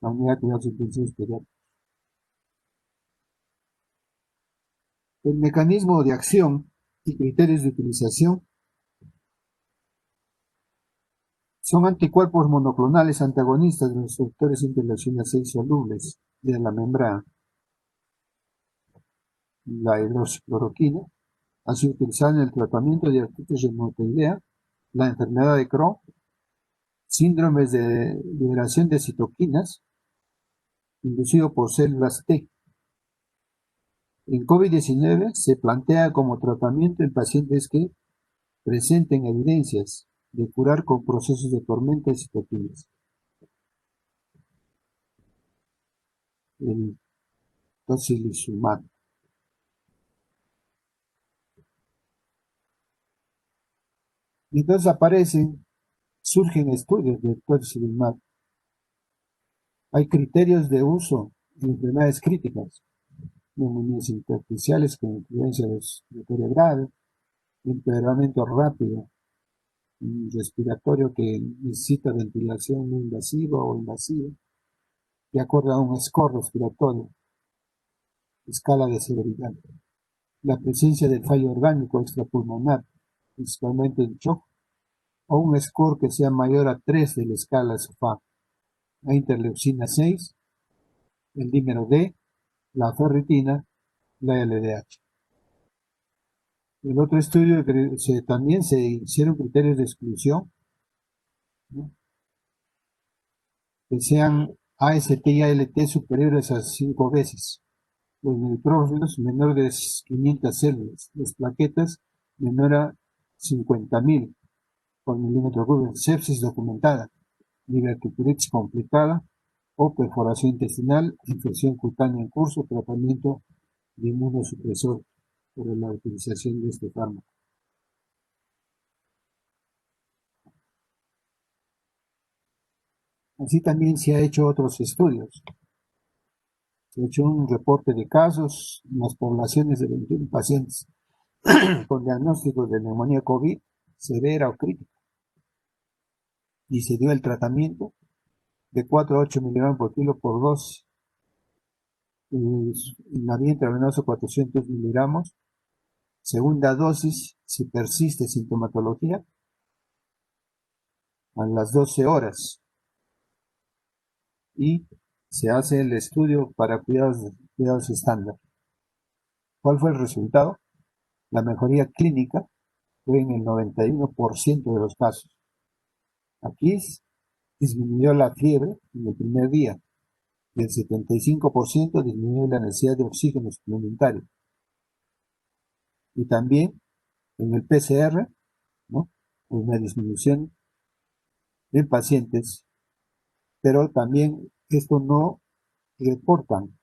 la unidad de cuidados intensivos pediátricos. El mecanismo de acción y criterios de utilización son anticuerpos monoclonales antagonistas de los receptores interleucina 6 solubles de la membrana. La hidroxicloroquina ha sido utilizada en el tratamiento de artritis reumatoidea, la enfermedad de Crohn, síndromes de liberación de citoquinas inducido por células T. En COVID-19 se plantea como tratamiento en pacientes que presenten evidencias de curar con procesos de tormenta de citoquinas. El tocilizumab. Y entonces surgen estudios del tocilizumab. Hay criterios de uso en enfermedades críticas, neumonías intersticiales con influencia respiratoria grave, empeoramiento rápido respiratorio que necesita ventilación no invasiva o invasiva, de acuerdo a un score respiratorio, escala de severidad. La presencia del fallo orgánico extrapulmonar, principalmente el shock, o un score que sea mayor a 3 de la escala SOFA, la interleucina 6, el dímero D, la ferritina, la LDH. El otro estudio también se hicieron criterios de exclusión, ¿no?, que sean AST y ALT superiores a 5 veces, los neutrófilos menor de 500 células, las plaquetas menor a 50.000 por milímetro cúbico, sepsis documentada, diverticulitis complicada o perforación intestinal, infección cutánea en curso, tratamiento de inmunosupresor por la utilización de este fármaco. Así también se ha hecho otros estudios. Se ha hecho un reporte de casos en las poblaciones de 21 pacientes con diagnósticos de neumonía COVID severa o crítica. Y se dio el tratamiento de 4 a 8 miligramos por kilo por dosis. En la vía intravenosa 400 miligramos. Segunda dosis, si persiste sintomatología, a las 12 horas. Y se hace el estudio para cuidados estándar. ¿Cuál fue el resultado? La mejoría clínica fue en el 91% de los casos. Aquí disminuyó la fiebre en el primer día y el 75% disminuyó la necesidad de oxígeno suplementario. Y también en el PCR, ¿no?, una disminución en pacientes, pero también esto no reportan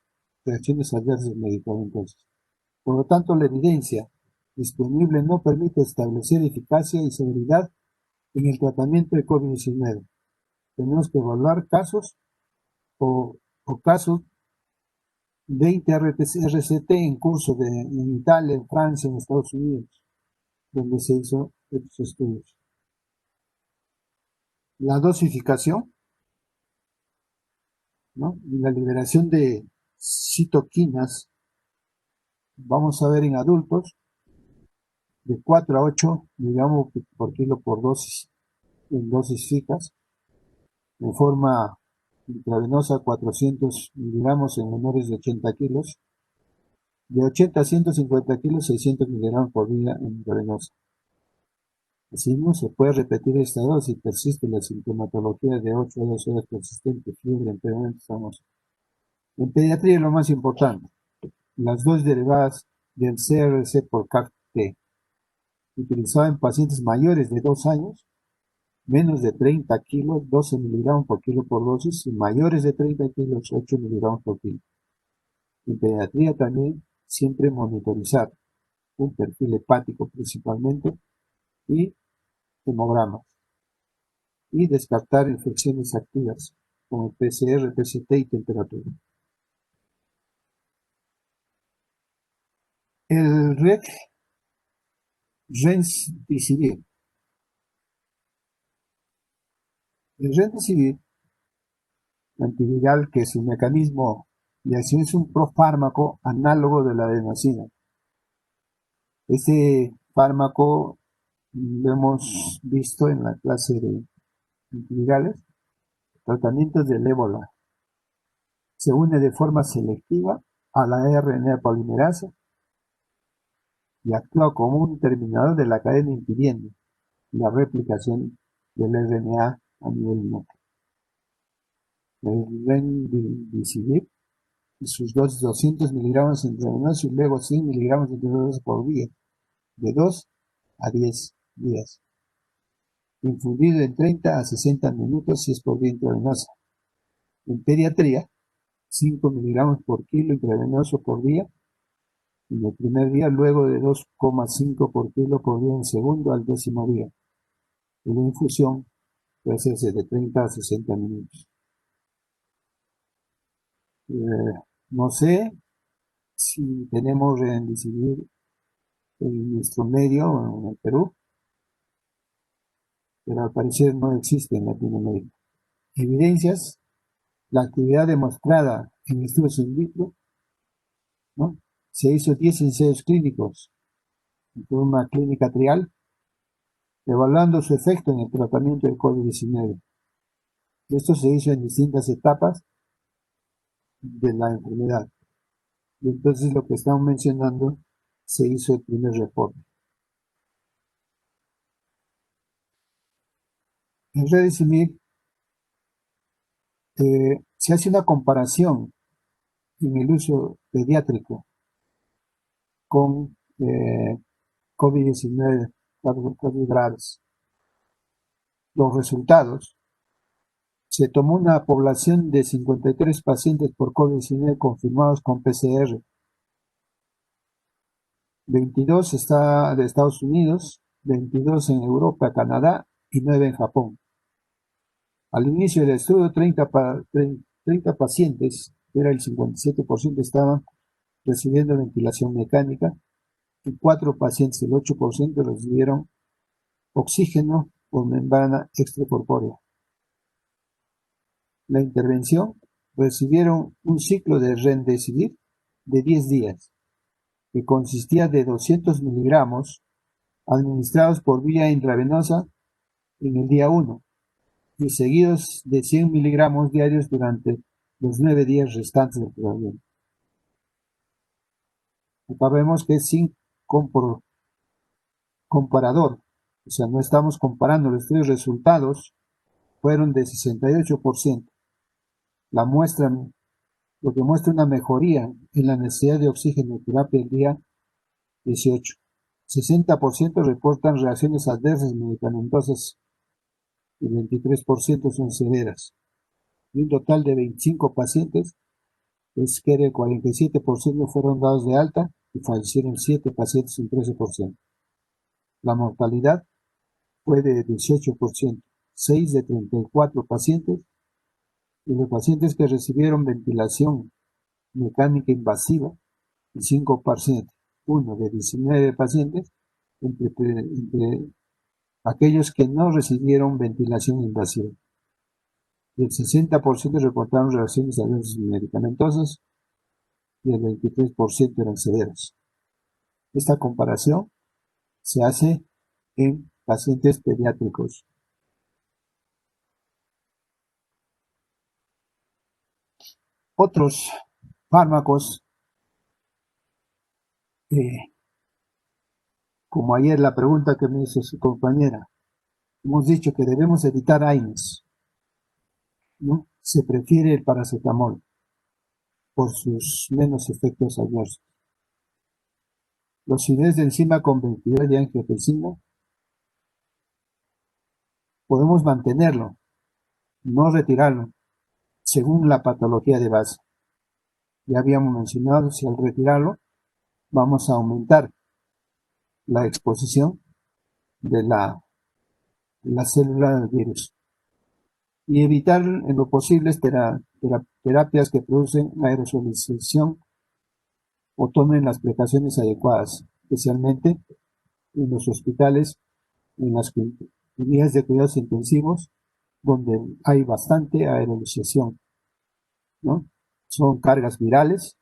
reacciones adversas medicamentos. Por lo tanto, la evidencia disponible no permite establecer eficacia y seguridad en el tratamiento de COVID-19. Tenemos que evaluar casos o casos 20 RCT en curso en Italia, en Francia, en Estados Unidos, donde se hizo estos estudios. La dosificación, ¿no?, y la liberación de citoquinas, vamos a ver en adultos, de 4 a 8 miligramos por kilo por dosis, en dosis fijas, en forma intravenosa 400 miligramos en menores de 80 kilos, de 80 a 150 kilos 600 miligramos por día en intravenosa. Asimismo, se puede repetir esta dosis si persiste la sintomatología de 8 a 12 horas persistente, fiebre, empeoramiento famoso. En pediatría es lo más importante, las dos derivadas del CRC por CAR-T, utilizado en pacientes mayores de 2 años, menos de 30 kilos, 12 miligramos por kilo por dosis, y mayores de 30 kilos, 8 miligramos por kilo. En pediatría también siempre monitorizar un perfil hepático principalmente y hemogramas, y descartar infecciones activas como PCR, PCT y temperatura. El Remdesivir. El Remdesivir, antiviral, que es un mecanismo y acción, es un profármaco análogo de la adenosina. Este fármaco lo hemos visto en la clase de antivirales, tratamientos del ébola. Se une de forma selectiva a la RNA polimerasa y actúa como un terminador de la cadena, impidiendo la replicación del RNA a nivel inmune. El Remdesivir y sus dosis 200 miligramos intravenosos y luego 100 miligramos intravenosos por día, de 2 a 10 días. Infundido en 30 a 60 minutos si es por vía intravenosa. En pediatría, 5 miligramos por kilo intravenoso por día en el primer día, luego de 2,5 por kilo por día en segundo al 10º día. Y la infusión puede hacerse de 30 a 60 minutos. No sé si tenemos Remdesivir en nuestro medio, en el Perú, pero al parecer no existe en Latinoamérica. Evidencias: la actividad demostrada en estudios in vitro, ¿no? Se hizo 10 ensayos clínicos en forma clínica trial, evaluando su efecto en el tratamiento del COVID-19. Esto se hizo en distintas etapas de la enfermedad. Y entonces lo que estamos mencionando, se hizo el primer reporte. En Remdesivir se hace una comparación en el uso pediátrico con COVID-19, casos graves. Los resultados: se tomó una población de 53 pacientes por COVID-19 confirmados con PCR. 22 de Estados Unidos, 22 en Europa, Canadá y 9 en Japón. Al inicio del estudio, 30 pacientes, que era el 57%, estaban recibiendo ventilación mecánica y 4 pacientes, el 8%, recibieron oxígeno por membrana extracorpórea. La intervención: recibieron un ciclo de Remdesivir de 10 días, que consistía de 200 miligramos administrados por vía intravenosa en el día 1 y seguidos de 100 miligramos diarios durante los 9 días restantes del tratamiento. Acá vemos que es sin comparador, o sea, no estamos comparando, los tres resultados fueron de 68%. Lo que muestra una mejoría en la necesidad de oxígeno y terapia el día 18. 60% reportan reacciones adversas medicamentosas y 23% son severas. Y un total de 25 pacientes, es que el 47% fueron dados de alta y fallecieron 7 pacientes, un 13%. La mortalidad fue de 18%, 6 de 34 pacientes, y los pacientes que recibieron ventilación mecánica invasiva, y 5 pacientes, uno de 19 pacientes, entre aquellos que no recibieron ventilación invasiva. Y el 60% reportaron reacciones adversas medicamentosas y el 23% eran severas. Esta comparación se hace en pacientes pediátricos. Otros fármacos, como ayer la pregunta que me hizo su compañera, hemos dicho que debemos evitar AINES, ¿no? Se prefiere el paracetamol por sus menos efectos adversos. Los inhibidores de enzima convertidora de angiotensina podemos mantenerlo, no retirarlo, según la patología de base. Ya habíamos mencionado, si al retirarlo vamos a aumentar la exposición de la célula del virus y evitar en lo posible terapias que producen aerosolización o tomen las precauciones adecuadas, especialmente en los hospitales, en las unidades de cuidados intensivos, donde hay bastante aerosolización, ¿no? Son cargas virales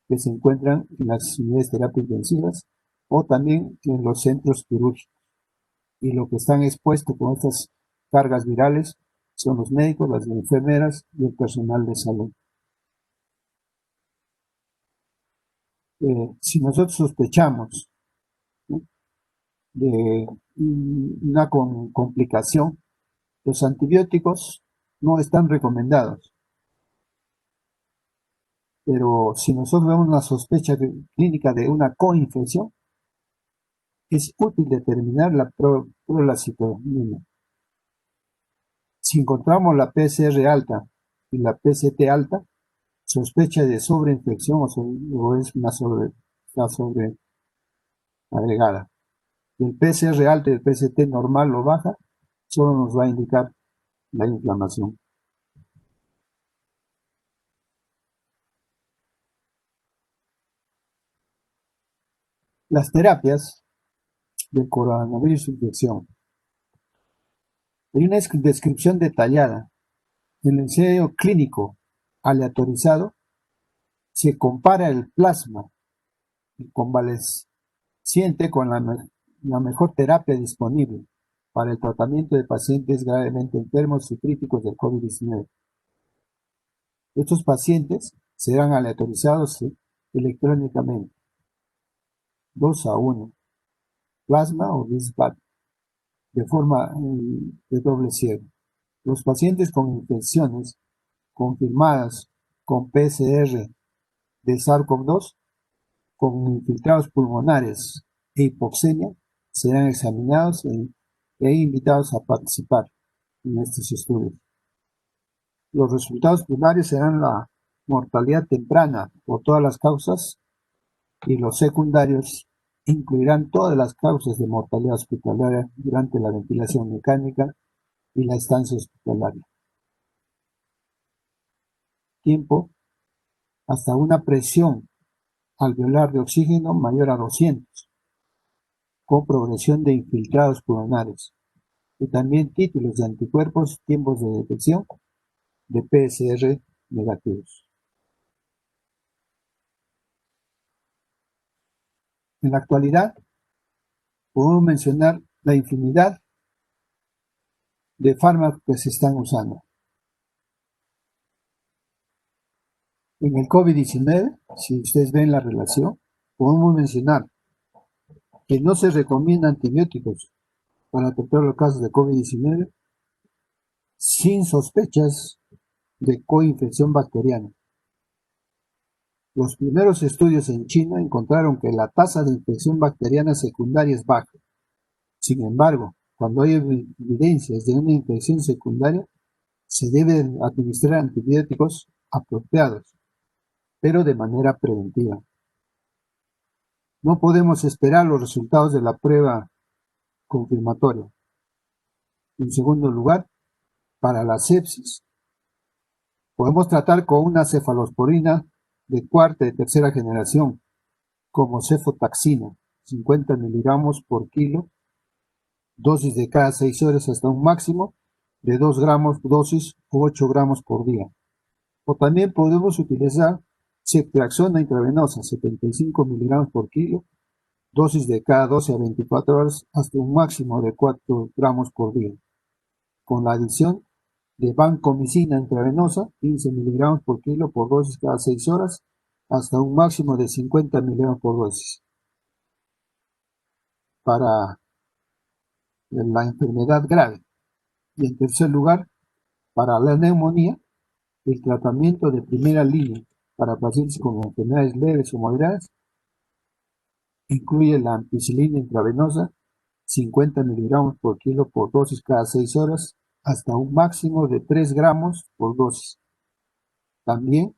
que se encuentran en las unidades de terapia intensivas o también en los centros quirúrgicos. Y lo que están expuestos con estas cargas virales son los médicos, las enfermeras y el personal de salud. Si nosotros sospechamos, ¿no?, de una complicación, los antibióticos no están recomendados. Pero si nosotros vemos una sospecha clínica de una coinfección, es útil determinar la prolasitoamina. Si encontramos la PCR alta y la PCT alta, sospecha de sobreinfección o es una agregada. El PCR alta y el PCT normal o baja solo nos va a indicar la inflamación. Las terapias del coronavirus infección. Hay una descripción detallada. En el ensayo clínico aleatorizado se compara el plasma convaleciente con la mejor terapia disponible para el tratamiento de pacientes gravemente enfermos y críticos del COVID-19. Estos pacientes serán aleatorizados electrónicamente, 2-1, plasma o disbat, de forma de doble ciego. Los pacientes con infecciones confirmadas con PCR de SARS-CoV-2, con infiltrados pulmonares e hipoxemia, serán examinados e invitados a participar en estos estudios. Los resultados primarios serán la mortalidad temprana por todas las causas y los secundarios incluirán todas las causas de mortalidad hospitalaria durante la ventilación mecánica y la estancia hospitalaria. Tiempo hasta una presión alveolar de oxígeno mayor a 200, con progresión de infiltrados pulmonares, y también títulos de anticuerpos, tiempos de detección de PCR negativos. En la actualidad, podemos mencionar la infinidad de fármacos que se están usando. En el COVID-19, si ustedes ven la relación, podemos mencionar que no se recomiendan antibióticos para tratar los casos de COVID-19 sin sospechas de coinfección bacteriana. Los primeros estudios en China encontraron que la tasa de infección bacteriana secundaria es baja. Sin embargo, cuando hay evidencias de una infección secundaria, se deben administrar antibióticos apropiados, pero de manera preventiva. No podemos esperar los resultados de la prueba confirmatoria. En segundo lugar, para la sepsis, podemos tratar con una cefalosporina de cuarta y tercera generación, como cefotaxina, 50 miligramos por kilo, dosis de cada 6 horas hasta un máximo de 2 gramos dosis o 8 gramos por día. O también podemos utilizar ceftriaxona intravenosa, 75 miligramos por kilo, dosis de cada 12 a 24 horas hasta un máximo de 4 gramos por día, con la adición de vancomicina intravenosa, 15 miligramos por kilo por dosis cada 6 horas, hasta un máximo de 50 miligramos por dosis. Para la enfermedad grave. Y en tercer lugar, para la neumonía, el tratamiento de primera línea para pacientes con enfermedades leves o moderadas incluye la ampicilina intravenosa, 50 miligramos por kilo por dosis cada 6 horas, hasta un máximo de 3 gramos por dosis. También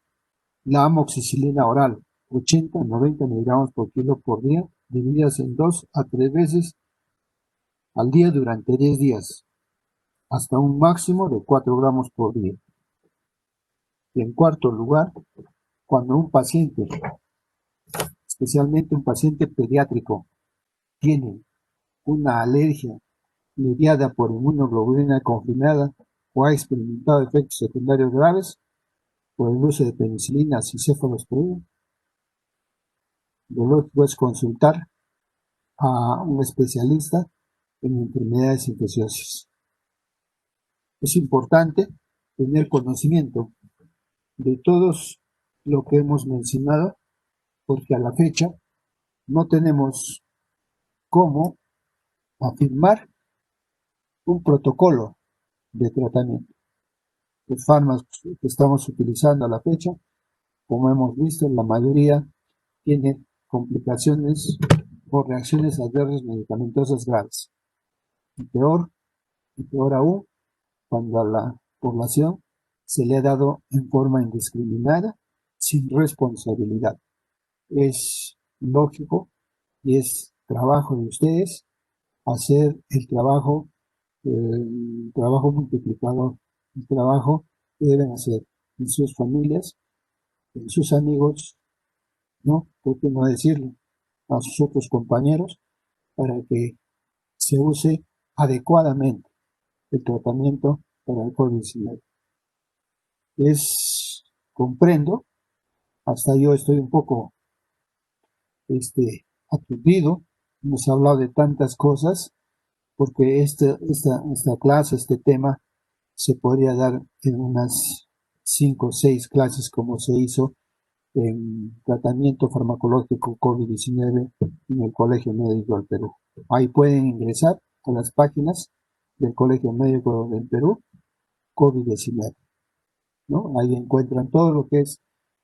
la amoxicilina oral, 80-90 miligramos por kilo por día, divididas en 2 a 3 veces al día durante 10 días, hasta un máximo de 4 gramos por día. Y en cuarto lugar, cuando un paciente, especialmente un paciente pediátrico, tiene una alergia mediada por inmunoglobulina confirmada o ha experimentado efectos secundarios graves por el uso de penicilinas y cefalosporina, luego puedes consultar a un especialista en enfermedades infecciosas. Es importante tener conocimiento de todos lo que hemos mencionado, porque a la fecha no tenemos cómo afirmar un protocolo de tratamiento. Los fármacos que estamos utilizando a la fecha, como hemos visto, la mayoría tienen complicaciones o reacciones adversas medicamentosas graves. Y peor aún, cuando a la población se le ha dado en forma indiscriminada, sin responsabilidad. Es lógico y es trabajo de ustedes hacer el trabajo multiplicador, el trabajo que deben hacer en sus familias, en sus amigos, ¿no? ¿Por qué no decirlo? A sus otros compañeros, para que se use adecuadamente el tratamiento para el COVID-19. Comprendo, hasta yo estoy un poco aturdido, hemos hablado de tantas cosas, porque esta clase, este tema, se podría dar en unas 5 o 6 clases como se hizo en tratamiento farmacológico COVID-19 en el Colegio Médico del Perú. Ahí pueden ingresar a las páginas del Colegio Médico del Perú, COVID-19, ¿no? Ahí encuentran todo lo que es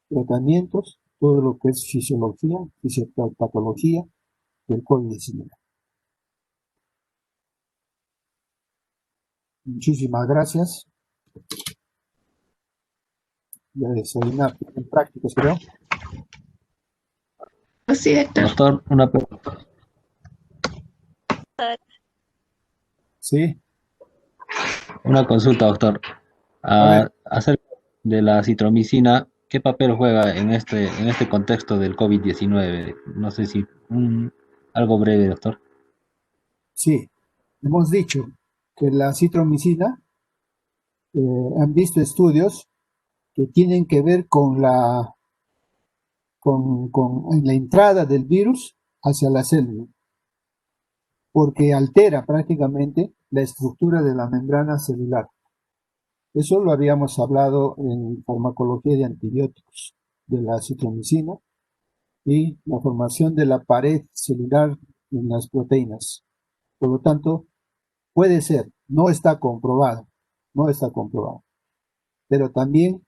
tratamientos, todo lo que es fisiología, fisiopatología del COVID-19. Muchísimas gracias. Ya desayunar en prácticas, creo. Sí, doctor. Doctor, una pregunta. Sí. Una consulta, doctor. A ver. Acerca de la citromicina, ¿qué papel juega en este contexto del COVID-19? No sé si algo breve, doctor. Sí, hemos dicho que la citromicina, han visto estudios que tienen que ver con la entrada del virus hacia la célula, porque altera prácticamente la estructura de la membrana celular. Eso lo habíamos hablado en farmacología de antibióticos, de la citromicina y la formación de la pared celular en las proteínas. Por lo tanto, puede ser, no está comprobado, no está comprobado. Pero también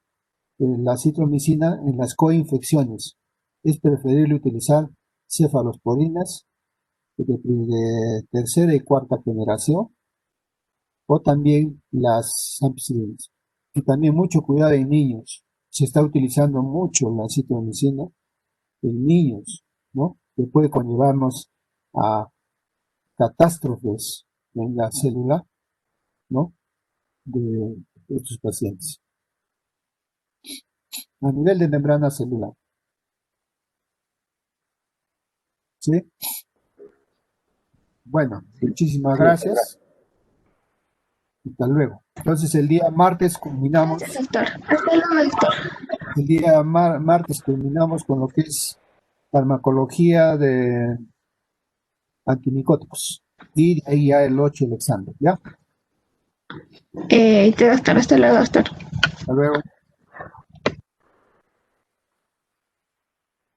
la citromicina en las coinfecciones. Es preferible utilizar cefalosporinas de tercera y cuarta generación o también las ampicilinas. Y también mucho cuidado en niños. Se está utilizando mucho la citromicina en niños, ¿no? Que puede conllevarnos a catástrofes en la célula, ¿no? De estos pacientes. A nivel de membrana celular. ¿Sí? Bueno, muchísimas gracias. Hasta luego. Entonces el día martes culminamos. Gracias, doctor. Hasta luego, doctor. El día martes culminamos con lo que es farmacología de antimicóticos. Y de ahí ya el 8 el examen, ¿ya? Doctor, hasta luego, doctor. Hasta luego.